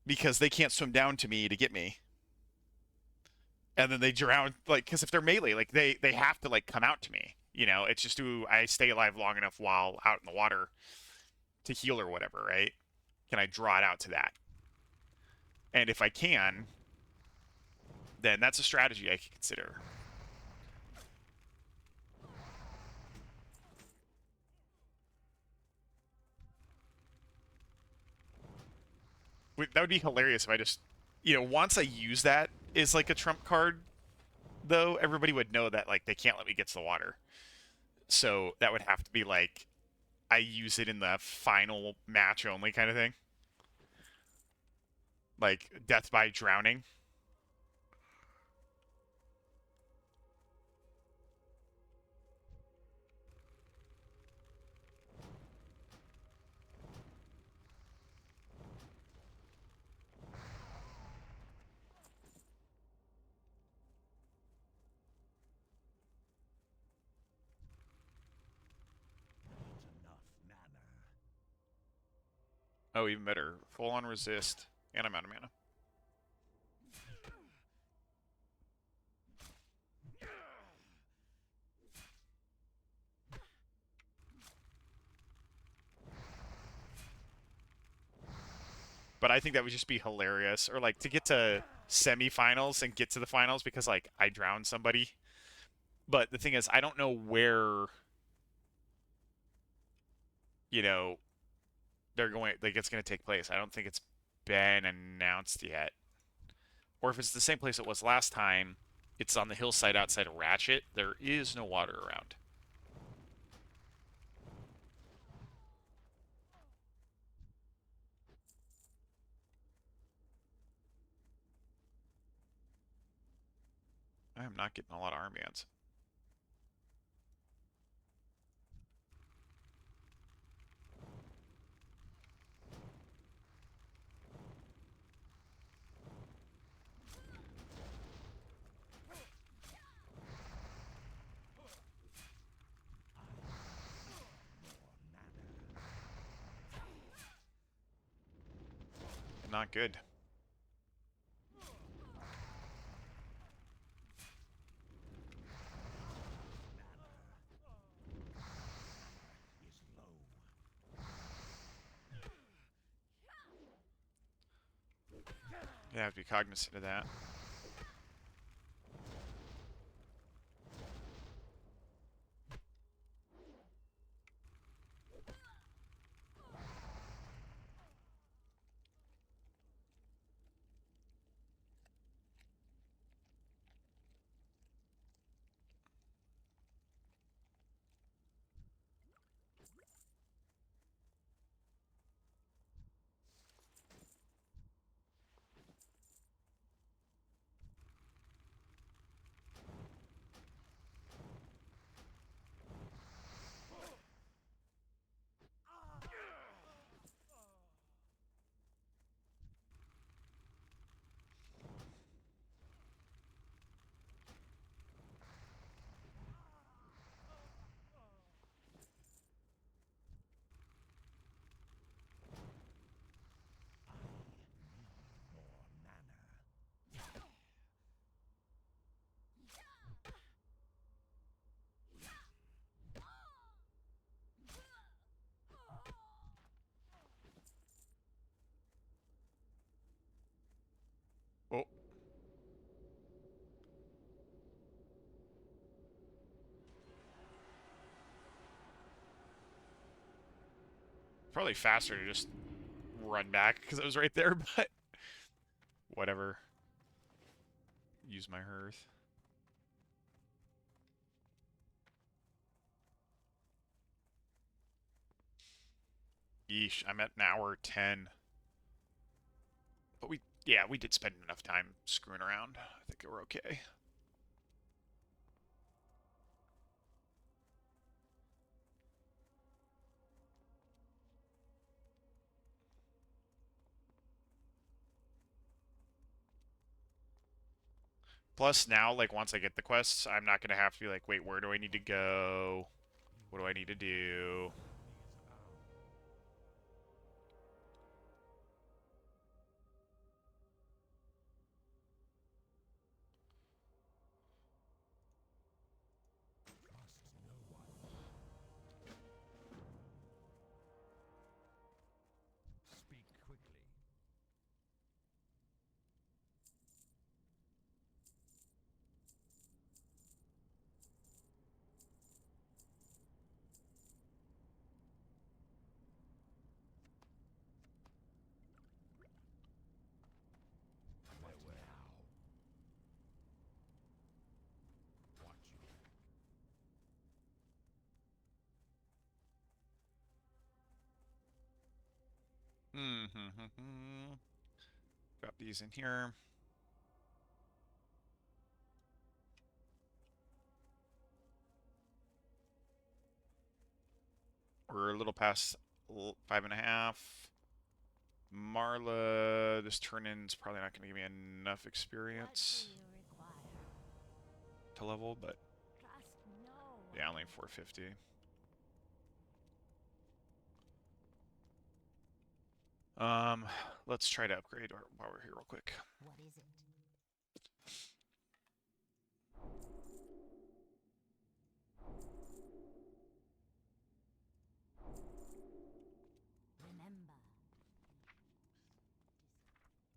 because they can't swim down to me to get me. And then they drown like because if they're melee, like they have to like come out to me. You know, it's just do I stay alive long enough while out in the water to heal or whatever, right? Can I draw it out to that? And if I can, then that's a strategy I can consider. That would be hilarious if I just, once I use that as like a trump card, though, everybody would know that like they can't let me get to the water. So that would have to be like I use it in the final match only kind of thing. Like death by drowning. Oh, even better. Full on resist. And I'm out of mana. But I think that would just be hilarious. Or like to get to semifinals and get to the finals because like I drowned somebody. But the thing is, I don't know where, you know, they're going, like it's going to take place. I don't think it's been announced yet. Or if it's the same place it was last time, it's on the hillside outside of Ratchet. There is no water around. I am not getting a lot of armbands. Not good. Is low. You have to be cognizant of that. More mana. Oh, probably faster to just run back because I was right there, but whatever. Use my hearth. Yeesh, I'm at an hour 10. But yeah, we did spend enough time screwing around. I think we're okay. Plus, now, like, once I get the quests, I'm not going to have to be like, wait, where do I need to go? What do I need to do? Trust no one. Speak quickly. Farewell. Watch your back. Drop these in here. We're a little past 5.5. Marla, this turn-in's probably not going to give me enough What experience do you require? to level, but Trust no one. yeah, only 450. Um, let's try to upgrade while we're here real quick. What is it? Remember.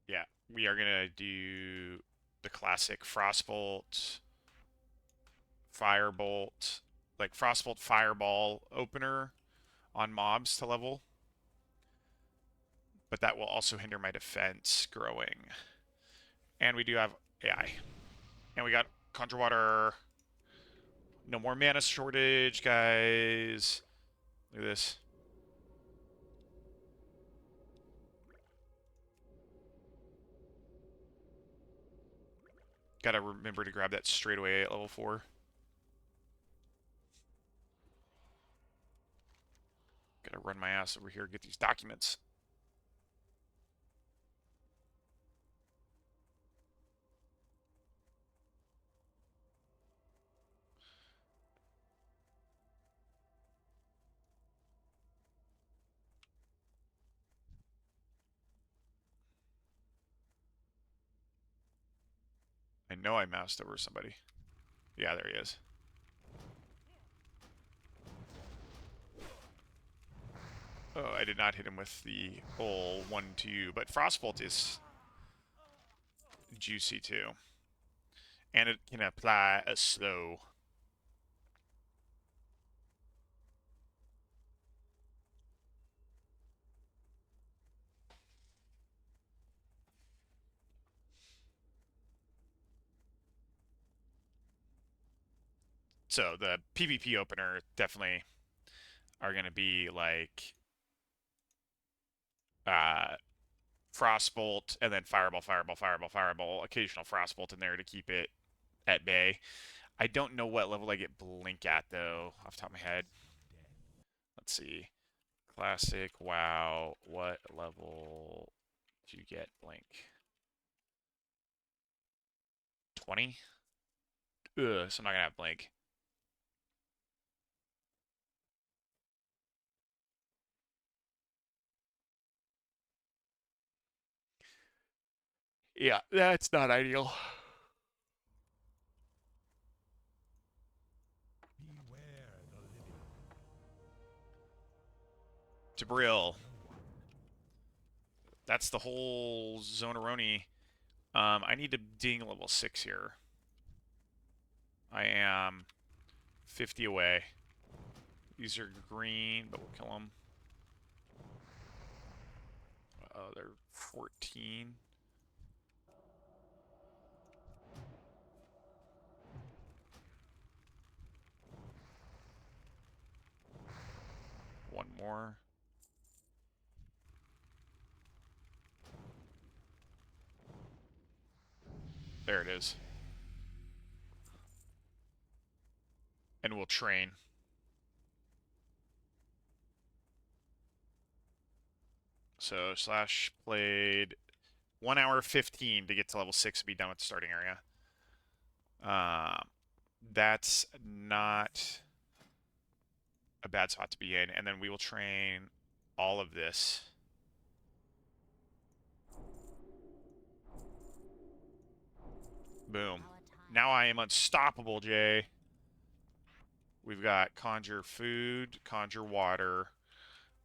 Yeah, we are gonna do the classic Frostbolt, Firebolt, like Frostbolt Fireball opener on mobs to level, but that will also hinder my defense growing. And we do have AI. And we got Conjure Water. No more mana shortage, guys. Look at this. Gotta remember to grab that straight away at level 4. Gotta run my ass over here and get these documents. I know I moused over somebody. Yeah, there he is. Oh, I did not hit him with the whole 1-2, but Frostbolt is juicy too. And it can apply a slow. So the PvP opener definitely are going to be like uh, Frostbolt and then Fireball, Fireball, Fireball, Fireball, occasional Frostbolt in there to keep it at bay. I don't know what level I get Blink at, though, off the top of my head. Let's see. Classic, WoW, what level do you get Blink? 20? Ugh, so I'm not going to have Blink. Yeah, that's not ideal. Beware the living. Jabril. No one. That's the whole Zonaroni. I need to ding level 6 here. I am 50 away. These are green, but we'll kill them. Oh, they're 14. One more. There it is. And we'll train. So slash played 1 hour 15 to get to level 6 and be done with the starting area. That's not a bad spot to be in. And then we will train all of this. Boom. Now I am unstoppable, Jay. We've got Conjure Food, Conjure Water,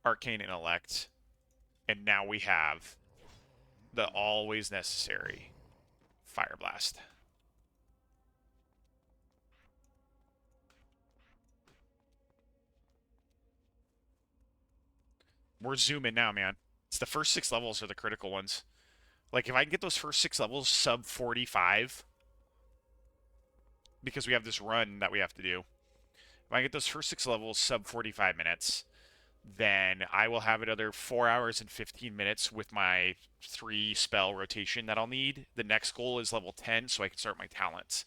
Arcane Intellect, and now we have the always necessary Fire Blast. We're zooming now, man. It's the first 6 levels are the critical ones. Like, if I can get those first 6 levels sub 45, because we have this run that we have to do. If I get those first 6 levels sub 45 minutes, then I will have another 4 hours and 15 minutes with my 3 spell rotation that I'll need. The next goal is level 10, so I can start my talents.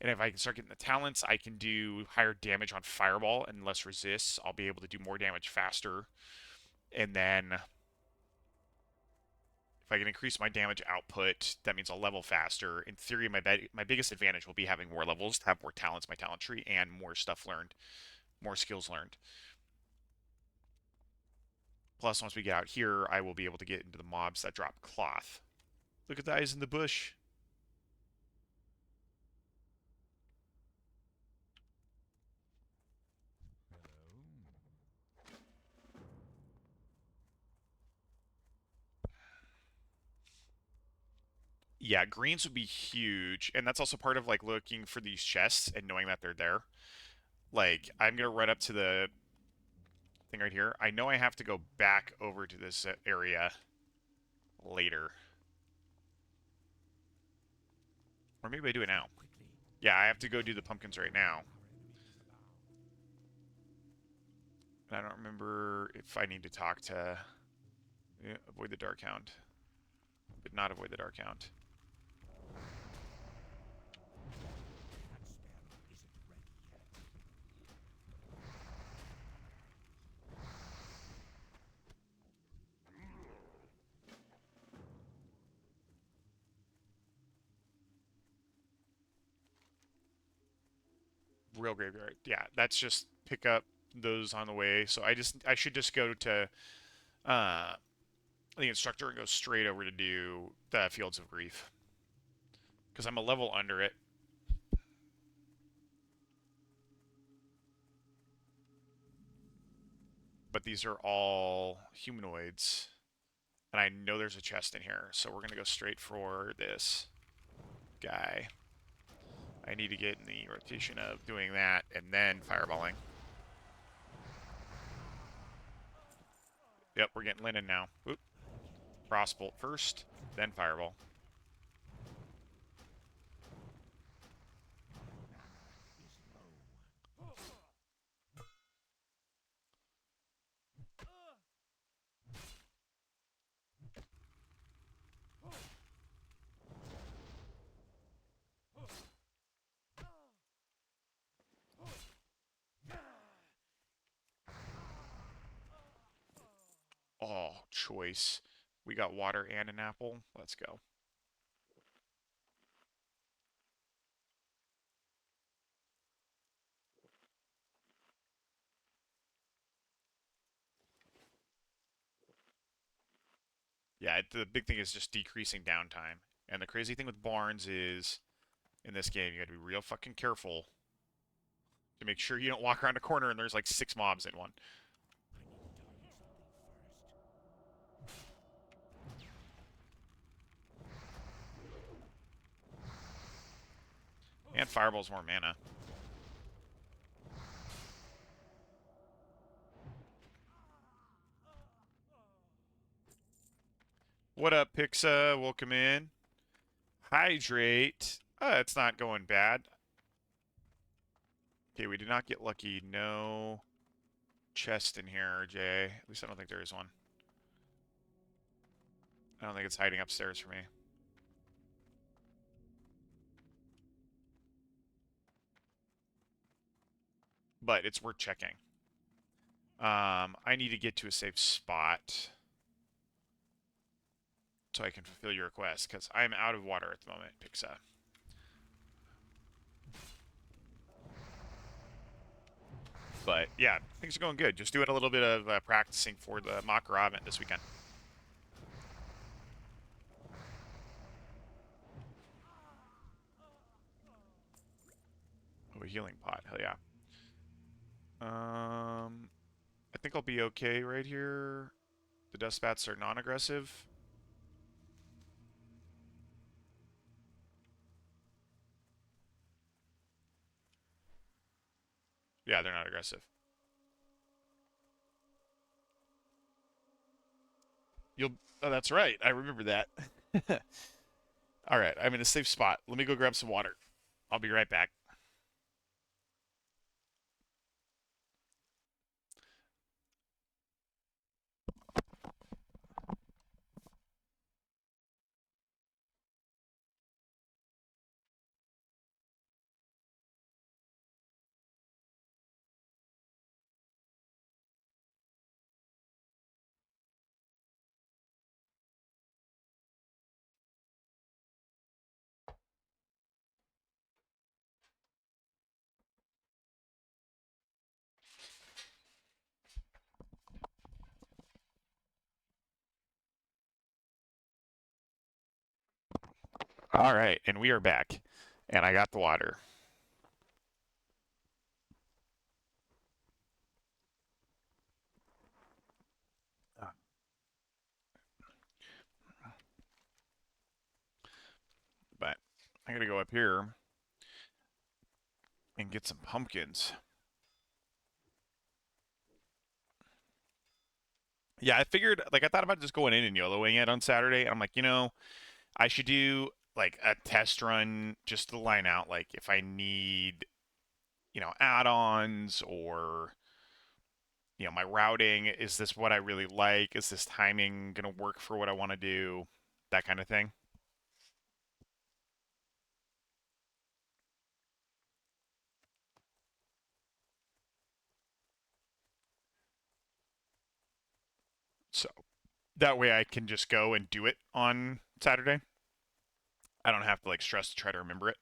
And if I can start getting the talents, I can do higher damage on Fireball and less resists. I'll be able to do more damage faster. And then if I can increase my damage output, that means I'll level faster. In theory, my biggest advantage will be having more levels, to have more talents, my talent tree, and more stuff learned, more skills learned. Plus, once we get out here, I will be able to get into the mobs that drop cloth. Look at the eyes in the bush. Yeah, greens would be huge, and that's also part of like looking for these chests and knowing that they're there. Like, I'm gonna run up to the thing right here. I know I have to go back over to this area later. Or maybe I do it now. Yeah, I have to go do the pumpkins right now. And I don't remember if I need to talk to... Yeah, avoid the Dark Hound. But not avoid the Dark Hound. Real graveyard. Yeah, that's just pick up those on the way. So I should just go to uh the instructor and go straight over to do the Fields of Grief. Because I'm a level under it. But these are all humanoids. And I know there's a chest in here. So we're going to go straight for this guy. I need to get in the rotation of doing that and then fireballing. Yep, we're getting linen now. Oop. Frostbolt first, then fireball. Oh, choice. We got water and an apple. Let's go. Yeah, the big thing is just decreasing downtime. And the crazy thing with barns is, in this game, you gotta be real fucking careful to make sure you don't walk around a corner and there's like 6 mobs in one. And fireball's more mana. What up, Pixa? Welcome in. Hydrate. It's not going bad. Okay, we did not get lucky. No chest in here, Jay. At least I don't think there is one. I don't think it's hiding upstairs for me. But it's worth checking. I need to get to a safe spot so I can fulfill your request, because I'm out of water at the moment, Pixa. But yeah, things are going good. Just doing a little bit of practicing for the Makara event this weekend. Oh, a healing pot. Hell yeah. I think I'll be okay right here. The dust bats are non-aggressive. Yeah, they're not aggressive. You'll. Oh, that's right. I remember that. All right, I'm in a safe spot. Let me go grab some water. I'll be right back. All right, and we are back. And I got the water. But I gotta go up here and get some pumpkins. Yeah, I figured, like, I thought about just going in and YOLOing it on Saturday. And I'm like, I should do, like, a test run just to line out, like, if I need, add-ons or, my routing. Is this what I really like? Is this timing going to work for what I want to do? That kind of thing. So that way I can just go and do it on Saturday. I don't have to, like, stress to try to remember it.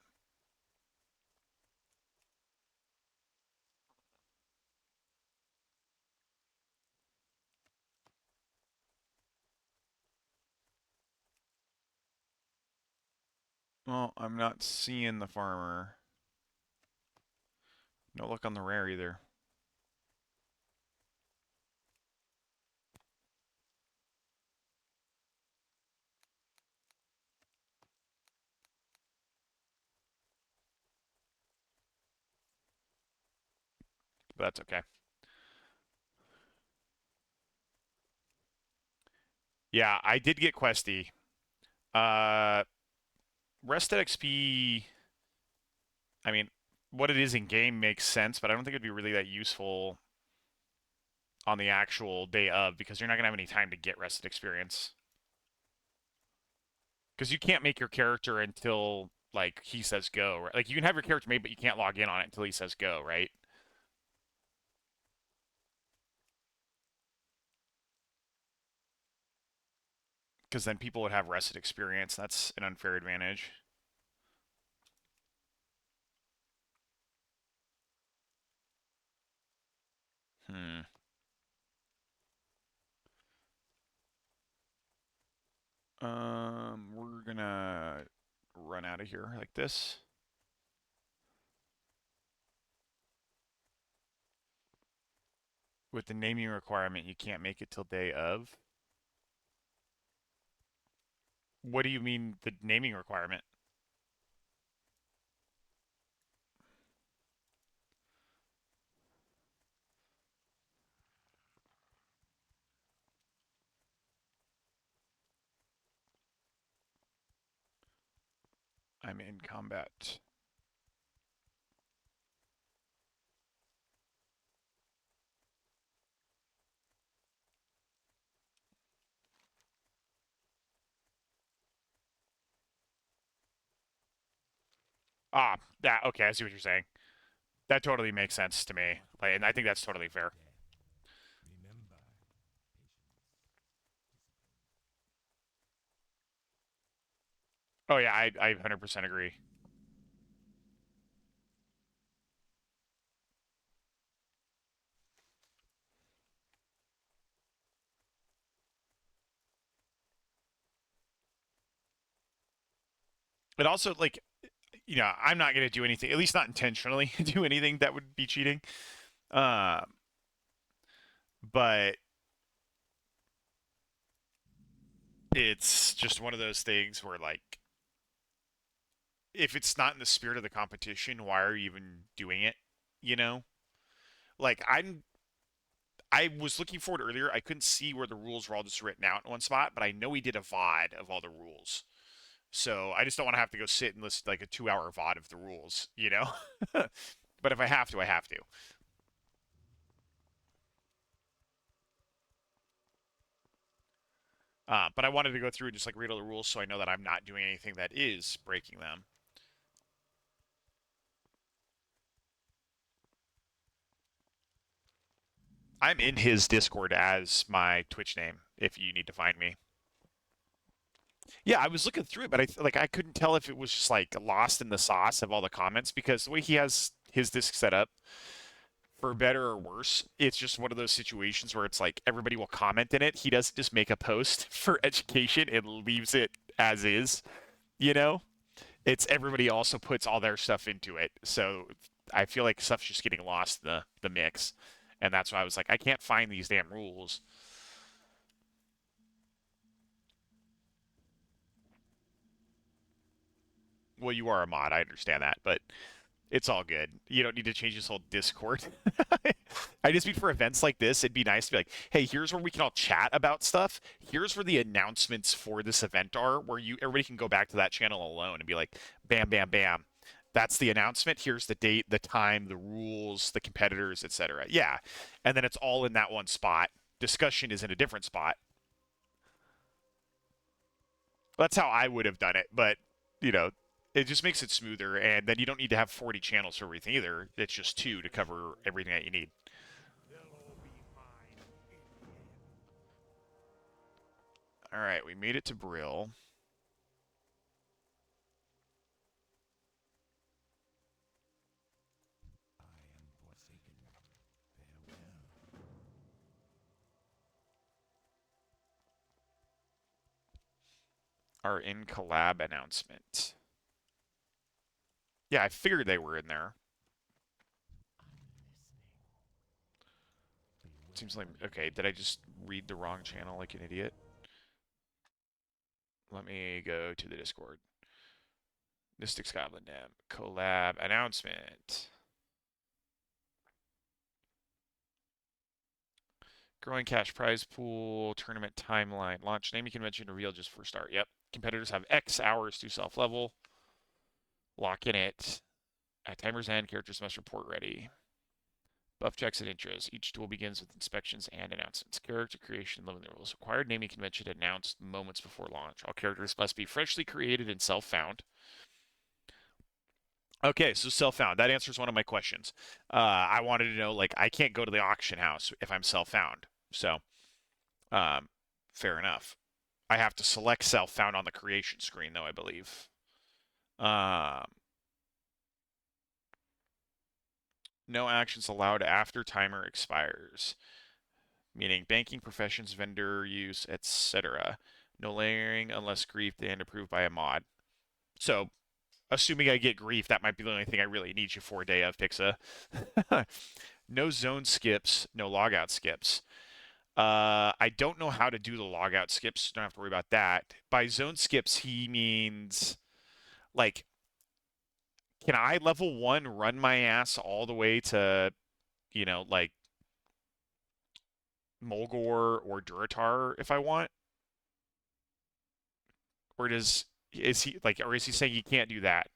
Well, I'm not seeing the farmer. No luck on the rare either. But that's okay. Yeah, I did get Questy. Uh, Rested XP, I mean, what it is in game makes sense, but I don't think it'd be really that useful on the actual day of because you're not going to have any time to get Rested Experience. Because you can't make your character until, like, he says go. Right? Like, you can have your character made, but you can't log in on it until he says go, right? Because then people would have Rested Experience. That's an unfair advantage. Hmm. We're gonna run out of here like this. With the naming requirement, you can't make it till day of. What do you mean the naming requirement? I'm in combat. Ah, that okay. I see what you're saying. That totally makes sense to me. Like, and I think that's totally fair. Remember, Oh yeah, I 100% agree. But also, like, I'm not gonna do anything, at least not intentionally, do anything that would be cheating. Uh, but it's just one of those things where, like, if it's not in the spirit of the competition, why are you even doing it? You know, like I was looking for it earlier. I couldn't see where the rules were all just written out in one spot, but I know we did a VOD of all the rules. So I just don't want to have to go sit and listen to, like, a 2 hour VOD of the rules, you know? But if I have to, I have to. But I wanted to go through and just, like, read all the rules so I know that I'm not doing anything that is breaking them. I'm in his Discord as my Twitch name if you need to find me. Yeah, I was looking through it, but I couldn't tell if it was just, like, lost in the sauce of all the comments because the way he has his disc set up, for better or worse, it's just one of those situations where it's like everybody will comment in it. He doesn't just make a post for education and leaves it as is, you know? it's everybody also puts all their stuff into it. So I feel like stuff's just getting lost in the mix. And that's why I was like, I can't find these damn rules. Well, you are a mod, I understand that, but it's all good. You don't need to change this whole Discord. I just mean for events like this, it'd be nice to be like, hey, here's where we can all chat about stuff. Here's where the announcements for this event are, where everybody can go back to that channel alone and be like, bam, bam, bam. That's the announcement. Here's the date, the time, the rules, the competitors, etc. Yeah. And then it's all in that one spot. Discussion is in a different spot. That's how I would have done it, but you know, it just makes it smoother, and then you don't need to have 40 channels for everything either. It's just two to cover everything that you need. All right, we made it to Brill. Our in collab announcement. Yeah, I figured they were in there. Seems like okay. Did I just read the wrong channel like an idiot? Let me go to the Discord. Mystic Scotland Dam collab announcement. Growing cash prize pool, tournament timeline, launch naming convention reveal just for start. Yep. Competitors have X hours to self level. Lock in it. At timer's end, characters must report ready. Buff checks and intros. Each duel begins with inspections and announcements. Character creation and limiting rules. Required naming convention announced moments before launch. All characters must be freshly created and self found. Okay, so self found. That answers one of my questions. I wanted to know, like, I can't go to the auction house if I'm self found. So, um, fair enough. I have to select self found on the creation screen, though, I believe. No actions allowed after timer expires, meaning banking, professions, vendor use, etc. No layering unless griefed and approved by a mod. So, assuming I get grief, that might be the only thing I really need you for, day of Pixa. No zone skips, no logout skips. I don't know how to do the logout skips. Don't have to worry about that. By zone skips, he means like, can I level 1 run my ass all the way to, like Mulgore or Duratar if I want? Or is he like, or is he saying you can't do that?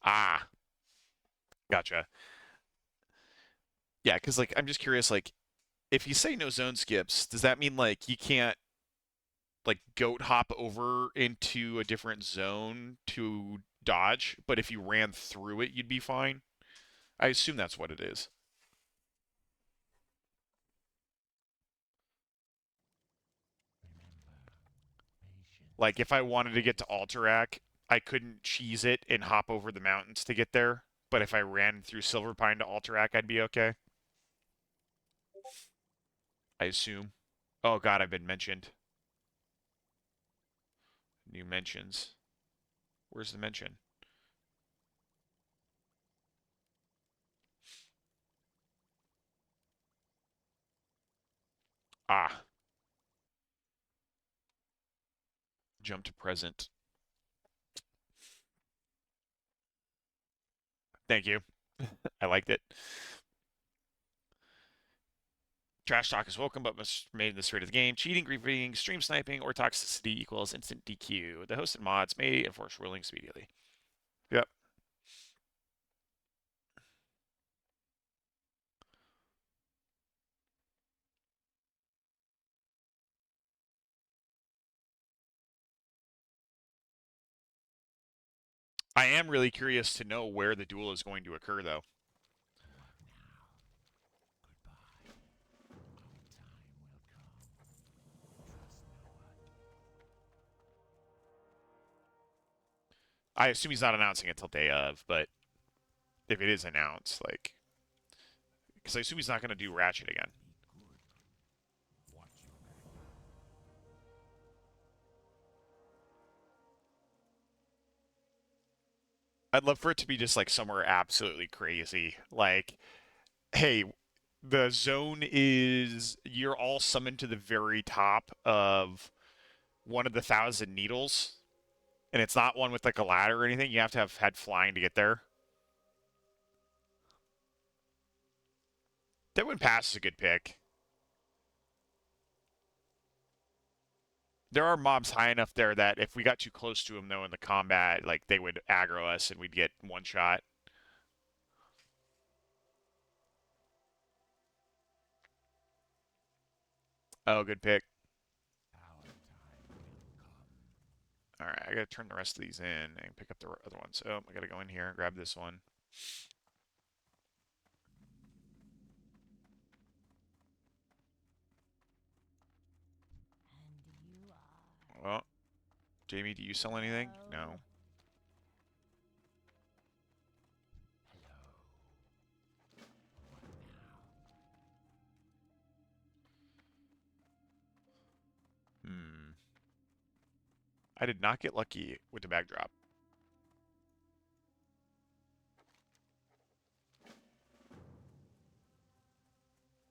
Ah, gotcha. Yeah, because like I'm just curious, like if you say no zone skips, does that mean like you can't like goat hop over into a different zone to dodge, but if you ran through it, you'd be fine? I assume that's what it is. Like if I wanted to get to Alterac, I couldn't cheese it and hop over the mountains to get there. But if I ran through Silverpine to Alterac, I'd be okay. I assume. Oh god, I've been mentioned. New mentions. Where's the mention? Ah, jump to present. Thank you. I liked it. Trash talk is welcome, but must remain this rate of the game. Cheating, griefing, stream sniping, or toxicity equals instant DQ. The hosted mods may enforce rulings immediately. Yep. I am really curious to know where the duel is going to occur, though. I assume he's not announcing it till day of, but if it is announced, like, because I assume he's not going to do Ratchet again. I'd love for it to be just like somewhere absolutely crazy. Like, hey, the zone is you're all summoned to the very top of one of the thousand needles, and it's not one with like a ladder or anything. You have to have had flying to get there. Deadwind Pass is a good pick. There are mobs high enough there that if we got too close to them, though, in the combat, like they would aggro us and we'd get one shot. Oh, good pick. All right, I gotta turn the rest of these in and pick up the other ones. Oh, I gotta go in here and grab this one. And you are. Well, Jamie, do you sell anything? No. Hmm. I did not get lucky with the bag drop.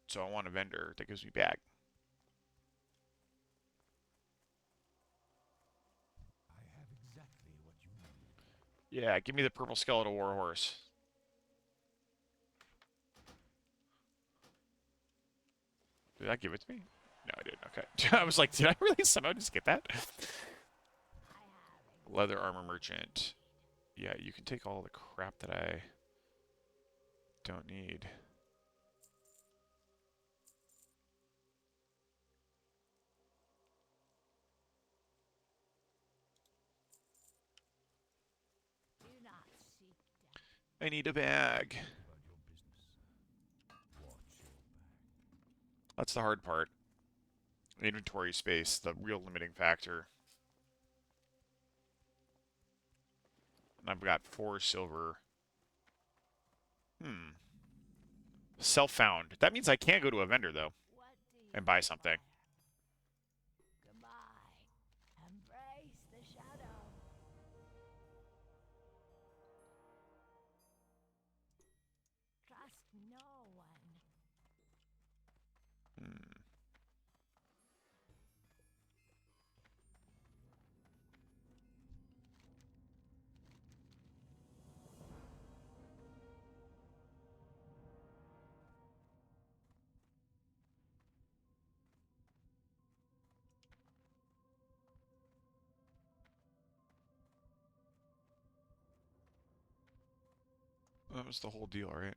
So I want a vendor that gives me bag. I have exactly what you need. Yeah, give me the purple skeletal warhorse. Did I give it to me? No, I didn't. Okay. I was like, did I really somehow just get that? Leather armor merchant. Yeah, you can take all the crap that I don't need. Do not seek death. I need a bag. About your business. Watch your back. That's the hard part. Inventory space, the real limiting factor. And I've got 4 silver. Hmm. Self-found. That means I can't go to a vendor, though, What do you and buy something. Goodbye. Embrace the shadow. Trust no one. Hmm. That was the whole deal, right?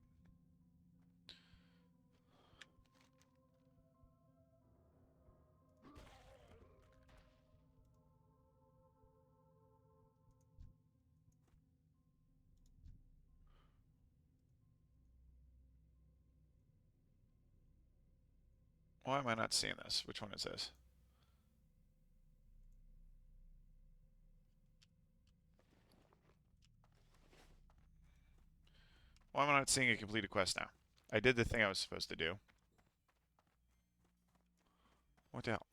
Why am I not seeing this? Which one is this? Why am I not seeing a completed quest now? I did the thing I was supposed to do. What the hell?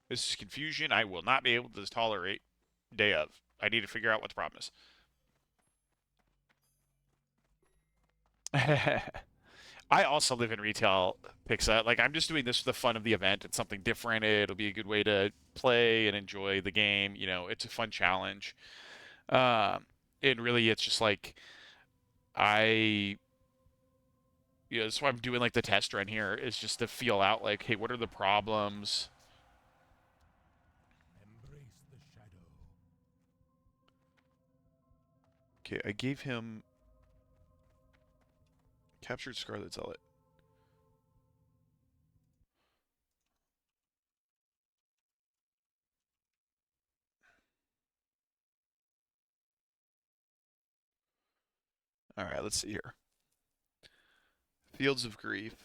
This is confusion I will not be able to tolerate day of. I need to figure out what the problem is. I also live in retail, Pixa. Like, I'm just doing this for the fun of the event. It's something different. It'll be a good way to play and enjoy the game. You know, it's a fun challenge. Um, and really, it's just like I, that's why I'm doing like the test run here is just to feel out like, hey, what are the problems? Embrace the shadow. Okay, I gave him captured Scarlet Zealot. All right, let's see here. Fields of Grief.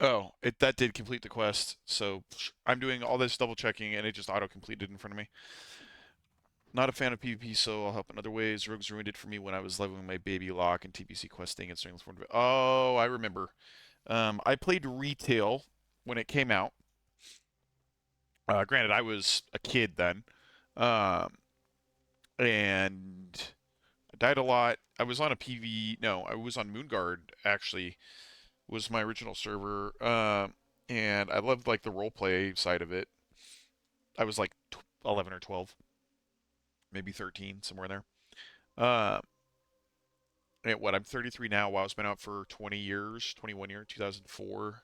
Oh, that did complete the quest. So I'm doing all this double checking, and it just auto completed in front of me. Not a fan of PvP, so I'll help in other ways. Rogues ruined it for me when I was leveling my baby lock and TPC questing and starting forward. Oh, I remember. I played retail when it came out. Granted, I was a kid then, um, and I died a lot. I was on a PV. No, I was on Moonguard. Actually, was my original server, and I loved like the roleplay side of it. I was like 11 or 12, maybe 13, somewhere in there. And what, I'm 33 now. WoW's been out for 20 years, 21 year, 2004.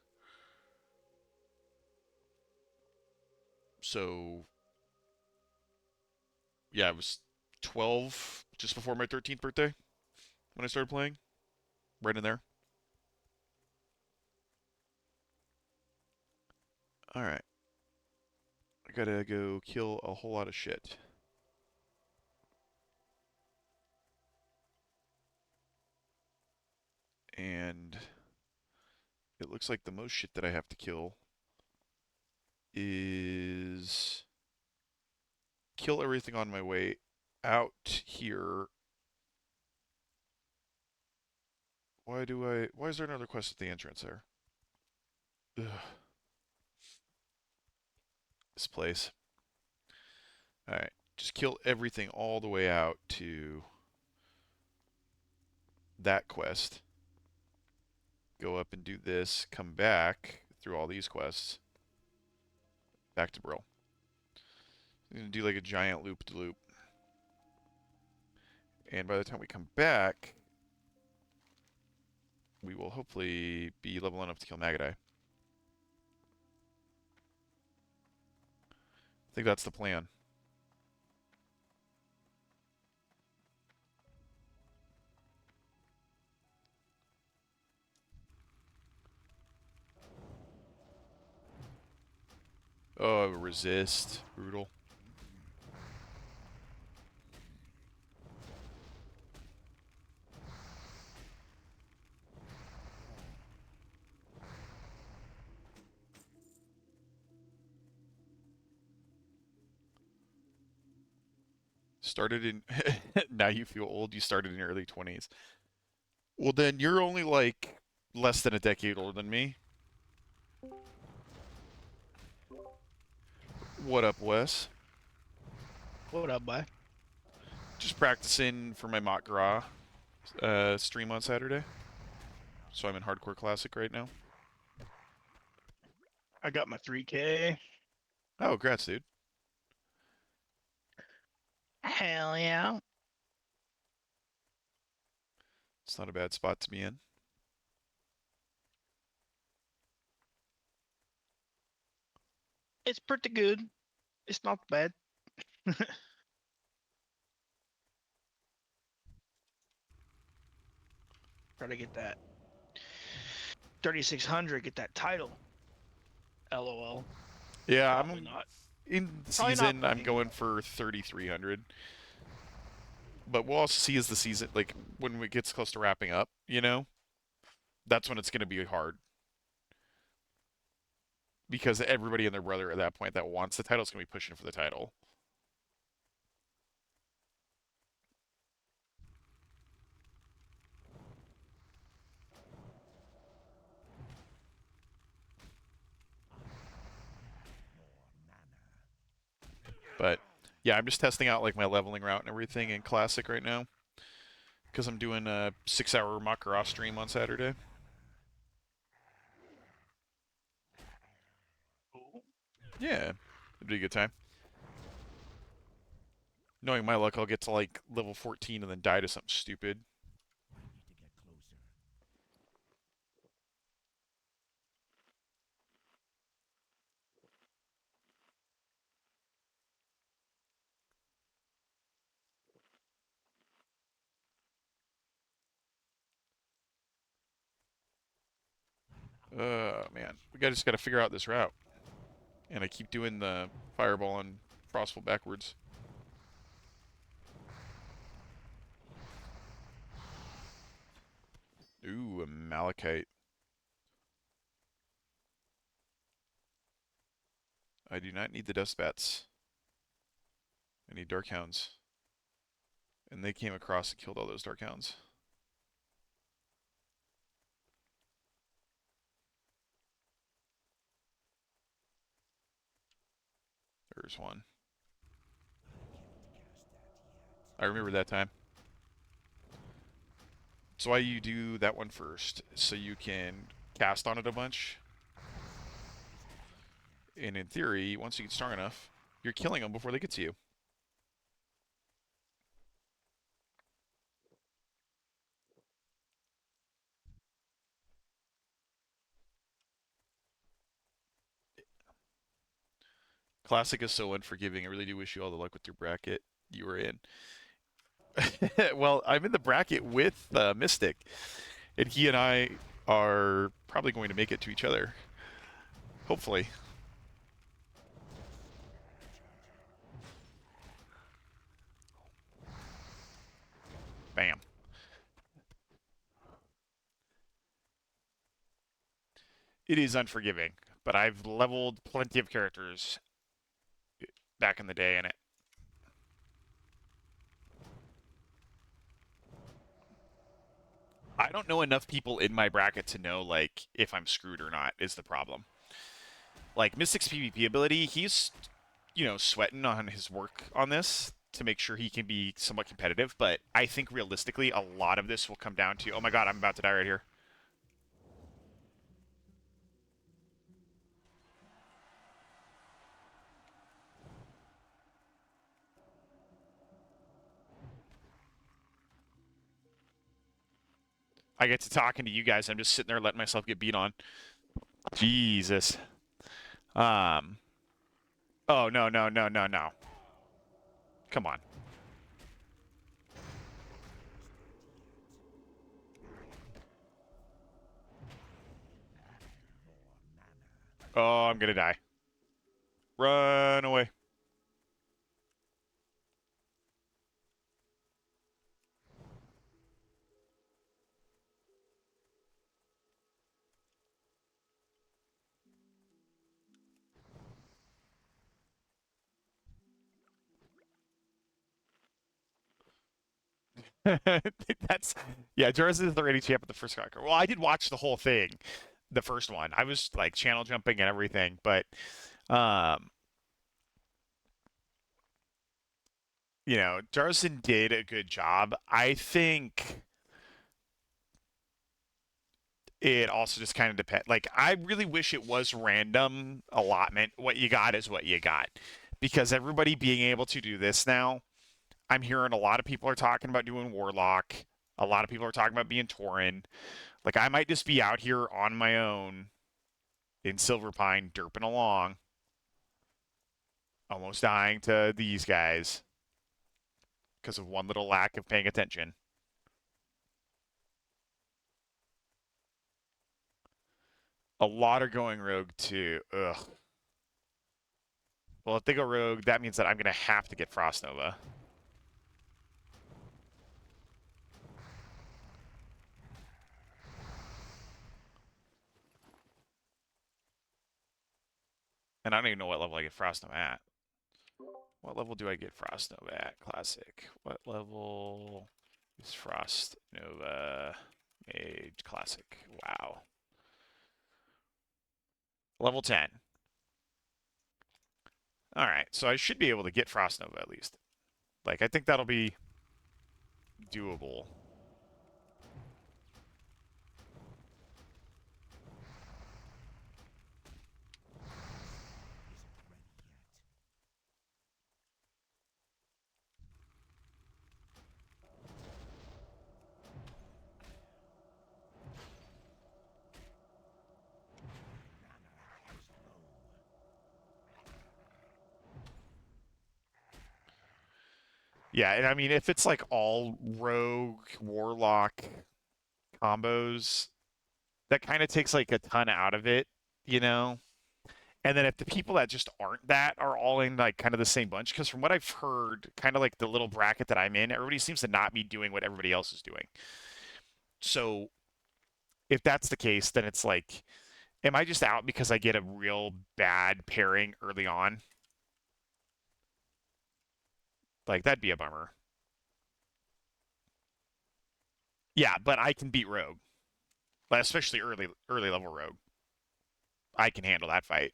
So yeah, I was 12 just before my 13th birthday when I started playing. Right in there. All right, I gotta go kill a whole lot of shit. And it looks like the most shit that I have to kill is kill everything on my way out here. Why is there another quest at the entrance there? Ugh, this place. Alright, just kill everything all the way out to that quest. Go up and do this, come back through all these quests. Back to Brill. I'm gonna do like a giant loop-de-loop. And by the time we come back, we will hopefully be level enough to kill Magadai. I think that's the plan. Oh, resist. Brutal. Started in... now you feel old. You started in your early 20s. Well, then you're only like less than a decade older than me. What up, Wes? What up, boy? Just practicing for my mock Gora stream on Saturday. So I'm in Hardcore Classic right now. I got my 3K. Oh, congrats, dude. Hell yeah. It's not a bad spot to be in. It's pretty good. It's not bad. Try to get that 3600, get that title. LOL. Yeah, Probably I'm not. in the Probably not season. I'm playing. going for 3,300. But we'll also see as the season, like when it gets close to wrapping up, you know, that's when it's going to be hard. Because everybody and their brother at that point that wants the title is going to be pushing for the title. But yeah, I'm just testing out like my leveling route and everything in Classic right now. Because I'm doing a 6-hour Makara stream on Saturday. Cool. Yeah, it'd be a good time. Knowing my luck, I'll get to like level 14 and then die to something stupid. Man, just got to figure out this route. And I keep doing the fireball and frostful backwards. Ooh, a malachite. I do not need the dust bats. I need dark hounds. And they came across and killed all those dark hounds. There's one. I remember that time. So why you do that one first, so you can cast on it a bunch. And in theory, once you get strong enough, you're killing them before they get to you. Classic is so unforgiving. I really do wish you all the luck with your bracket you were in. Well, I'm in the bracket with Mystic, and he and I are probably going to make it to each other. Hopefully. Bam. It is unforgiving, but I've leveled plenty of characters back in the day in it. I don't know enough people in my bracket to know, like, if I'm screwed or not, is the problem. Like, Mystic's PvP ability, he's, sweating on his work on this to make sure he can be somewhat competitive, but I think realistically, a lot of this will come down to, oh my god, I'm about to die right here. I get to talking to you guys, I'm just sitting there letting myself get beat on. Jesus. Um. Oh, no, no, no, no, no. Come on. Oh, I'm gonna die. Run away. That's yeah. Joris is the reigning champ at the first conquer. Well, I did watch the whole thing, the first one. I was like channel jumping and everything, but um, Jarson did a good job. I think it also just kind of depends. Like, I really wish it was random allotment. What you got is what you got, because everybody being able to do this now, I'm hearing a lot of people are talking about doing Warlock. A lot of people are talking about being Tauren. Like, I might just be out here on my own in Silverpine, derping along, almost dying to these guys because of one little lack of paying attention. A lot are going rogue too. Ugh. Well, if they go rogue, that means that I'm going to have to get Frost Nova. And I don't even know what level I get Frost Nova at. What level do I get Frost Nova at? Classic. What level is Frost Nova Mage Classic? Wow. Level 10. Alright, so I should be able to get Frost Nova at least. Like, I think that'll be doable. Yeah, and I mean, if it's like all rogue, warlock combos, that kind of takes like a ton out of it, you know? And then if the people that just aren't that are all in like kind of the same bunch, because from what I've heard, kind of like the little bracket that I'm in, everybody seems to not be doing what everybody else is doing. So if that's the case, then it's like Am I just out because I get a real bad pairing early on? Like that'd be a bummer. Yeah, but I can beat Rogue, like, especially early level Rogue. I can handle that fight.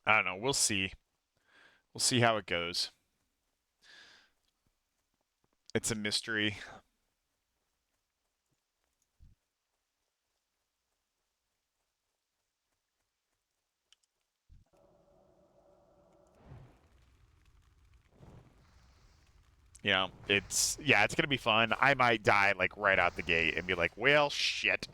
I don't know. We'll see. We'll see how it goes. It's a mystery. You know, it's gonna be fun. I might die like right out the gate and be like, well, shit.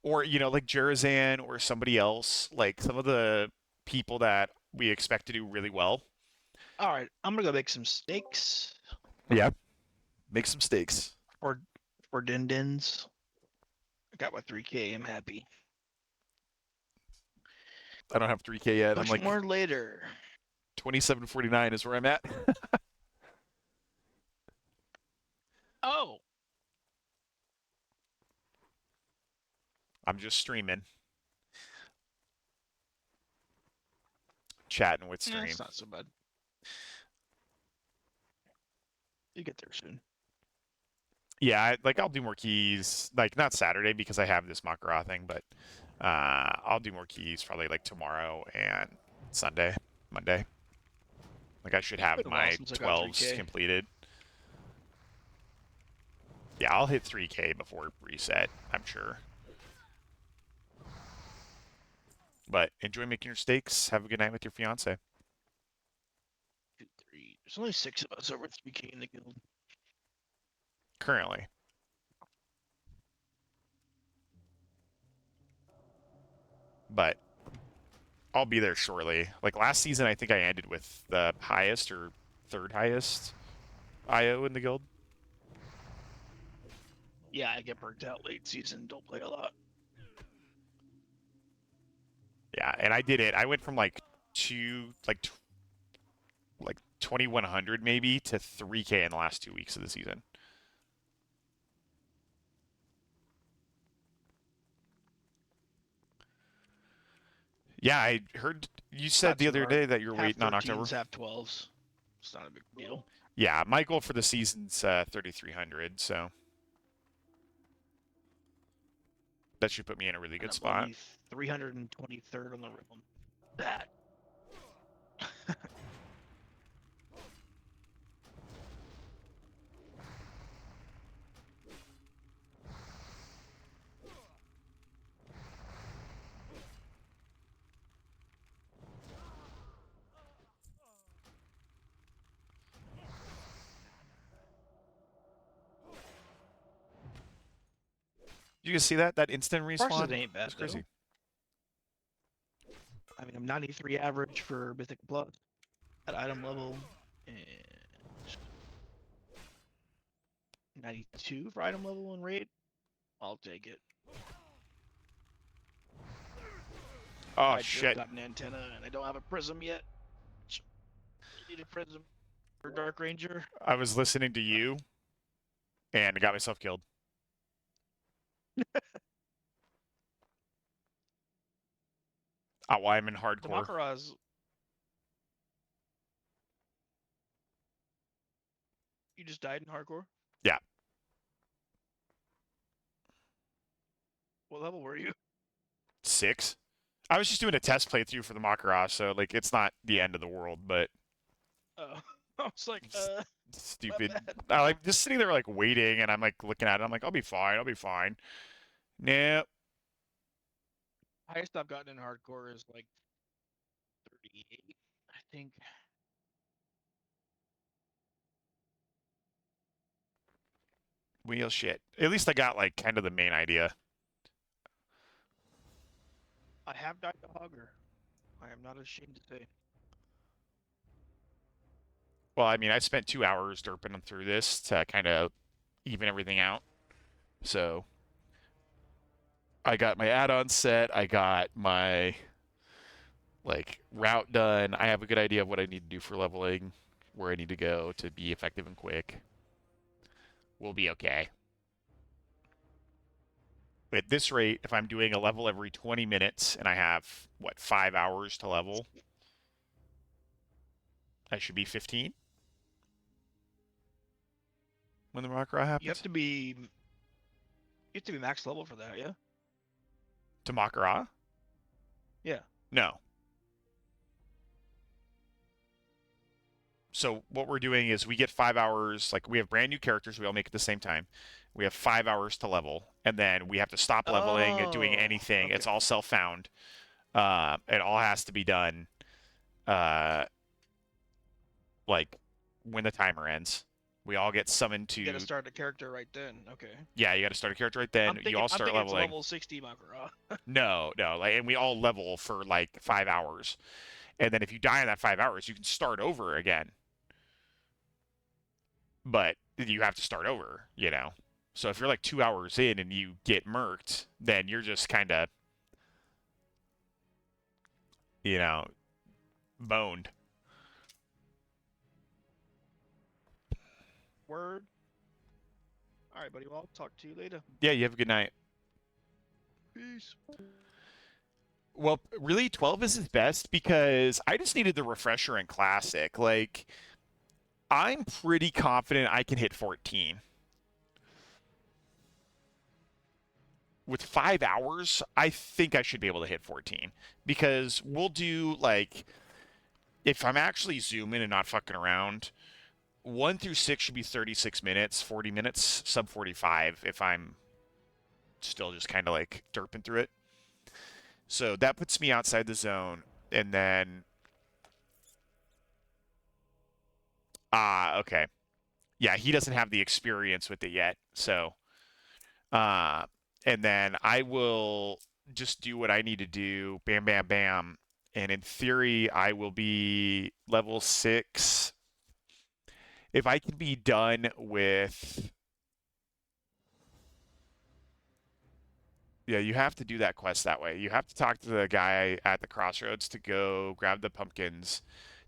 Or like Jerzan or somebody else, like some of the people that we expect to do really well. All right, I'm gonna go make some steaks Yeah. Make some steaks. for din dins. I got my 3K. I'm happy. I don't have 3K yet. I'm Much like more later. 2749 is where I'm at. Oh, I'm just streaming, chatting with stream. it's not so bad. You get there soon. Yeah, I'll do more keys, like not Saturday because I have this Makara thing, but I'll do more keys probably like tomorrow and Sunday, Monday. Like I should have Been a while my since I got 12s 3K. completed. Yeah, I'll hit 3K before reset, I'm sure. But enjoy making your steaks. Have a good night with your fiance. 2, 3. There's only 6 of us over 3K in the guild. Currently. But I'll be there shortly. Like last season, I think I ended with the highest or third highest IO in the guild. Yeah, I get burnt out late season. Don't play a lot. Yeah, and I did it. I went from like like 2100 maybe to 3K in the last 2 weeks of the season. Yeah, I heard you It's said not the too other hard. day that you're Half waiting on 13s, October. half 12s. It's not a big deal. Yeah, my goal for the season's 3300, so that should put me in a really And good I'm spot. only 323rd on the realm. That. Did you guys see that instant Parsons respawn? ain't bad That's crazy. though. I mean, I'm 93 average for Mythic Plus at item level, and 92 for item level and raid. I'll take it. Oh I just shit! got an antenna and I don't have a prism yet. So I need a prism for Dark Ranger. I was listening to you and got myself killed. Oh, well, I'm in The hardcore. Makaraz. You just died in hardcore? Yeah, What level were you? 6. I was just doing a test playthrough for the Makara, so like it's not the end of the world, but Oh, I was like, stupid. my bad. I like just sitting there like waiting, and I'm like looking at it. I'm like, I'll be fine. I'll be fine. Nope. Highest I've gotten in hardcore is like 38, I think. Wheel shit. At least I got like kind of the main idea. I have died to Hogger. I am not ashamed to say. Well, I mean, I spent 2 hours derping through this to kind of even everything out. So I got my add-on set. I got my like route done. I have a good idea of what I need to do for leveling, where I need to go to be effective and quick. We'll be okay. At this rate, if I'm doing a level every 20 minutes and I have, what, 5 hours to level, I should be 15 when the Makara You have happens. to be max level for that, yeah? To Makara? Yeah. No. So what we're doing is we get 5 hours, like we have brand new characters, we all make it at the same time. We have 5 hours to level, and then we have to stop leveling and doing Oh, anything. It's okay. all self-found. It all has to be done uh, like when the timer ends. We all get summoned You gotta to. start a character right then. Okay. Yeah, you got to start a character right then. You all I'm start thinking it's leveling. level 60 Makara. No, no, like, and we all level for like 5 hours, and then if you die in that 5 hours, you can start over again. But you have to start over. So if you're like 2 hours in and you get murked, then you're just kind of, you know, boned. Word. All right, buddy. Well, I'll talk to you later. Yeah, you have a good night. Peace. Well, really, 12 is his best because I just needed the refresher in Classic. Like, I'm pretty confident I can hit 14. With 5 hours, I think I should be able to hit 14 because we'll do like, if I'm actually zooming and not fucking around, 1 through 6 should be 36 minutes, 40 minutes, sub 45 if I'm still just kind of like derping through it. So that puts me outside the zone. And then, okay. Yeah, he doesn't have the experience with it yet. So, uh, and then I will just do what I need to do. Bam, bam, bam. And in theory, I will be level 6. If I can be done with. Yeah, you have to do that quest that way. You have to talk to the guy at the crossroads to go grab the pumpkins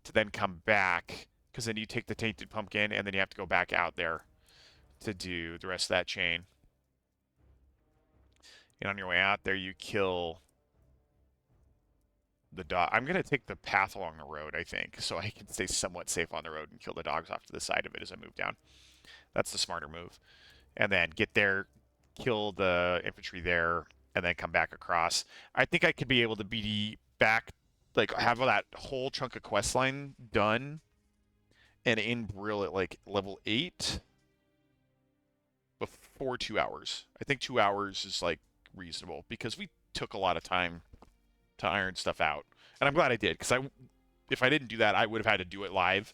to then come back, because then you take the tainted pumpkin and then you have to go back out there to do the rest of that chain. And on your way out there, you kill the dog. I'm going to take the path along the road, I think, so I can stay somewhat safe on the road and kill the dogs off to the side of it as I move down. That's the smarter move. And then get there, kill the infantry there, and then come back across. I think I could be able to be back, like have that whole chunk of quest line done and in Brill at like level 8 before 2 hours. I think 2 hours is like reasonable because we took a lot of time to iron stuff out. And I'm glad I did because if I didn't do that, I would have had to do it live.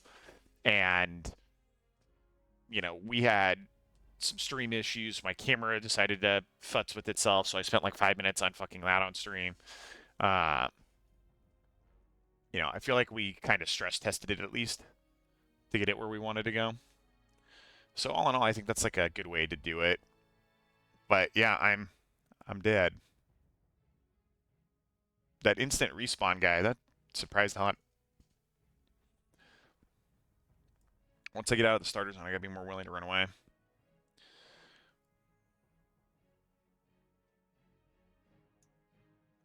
And, we had some stream issues. My camera decided to futz with itself, so I spent like 5 minutes on fucking that on stream. Uh, I feel like we kind of stress tested it at least to get it where we wanted to go. So all in all, I think that's like a good way to do it. But yeah, I'm dead. That instant respawn guy, that surprised hot. Once I get out of the starter zone, I gotta be more willing to run away.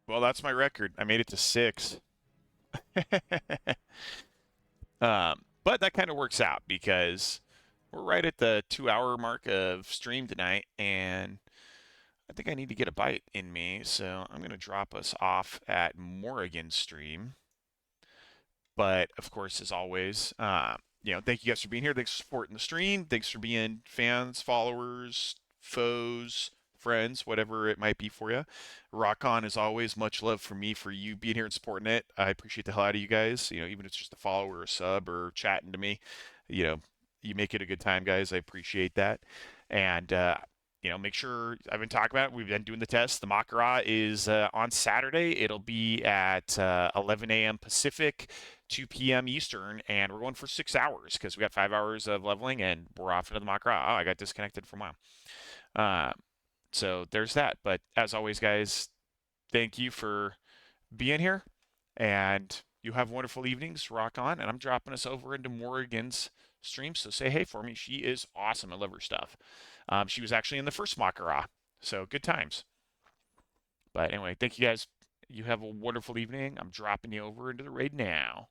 Well, that's my record. I made it to 6. But that kind of works out because we're right at the 2-hour mark of stream tonight, and I think I need to get a bite in me, so I'm going to drop us off at Morrigan's stream. But of course, as always, thank you guys for being here. Thanks for supporting the stream. Thanks for being fans, followers, foes, friends, whatever it might be for you. Rock on as always. Much love from me for you being here and supporting it. I appreciate the hell out of you guys. Even if it's just a follow or a sub or chatting to me, you make it a good time, guys. I appreciate that. And make sure I've been talking about it. We've been doing the test. The Makara is on Saturday. It'll be at 11 a.m. Pacific, 2 p.m. Eastern, and we're going for 6 hours because we got 5 hours of leveling, and we're off into the Makara. Oh, I got disconnected from WoW. So there's that. But as always, guys, thank you for being here, and you have wonderful evenings. Rock on, and I'm dropping us over into Morrigan's stream. So say hey for me. She is awesome. I love her stuff. She was actually in the first Makara, so good times. But anyway, thank you guys. You have a wonderful evening. I'm dropping you over into the raid now.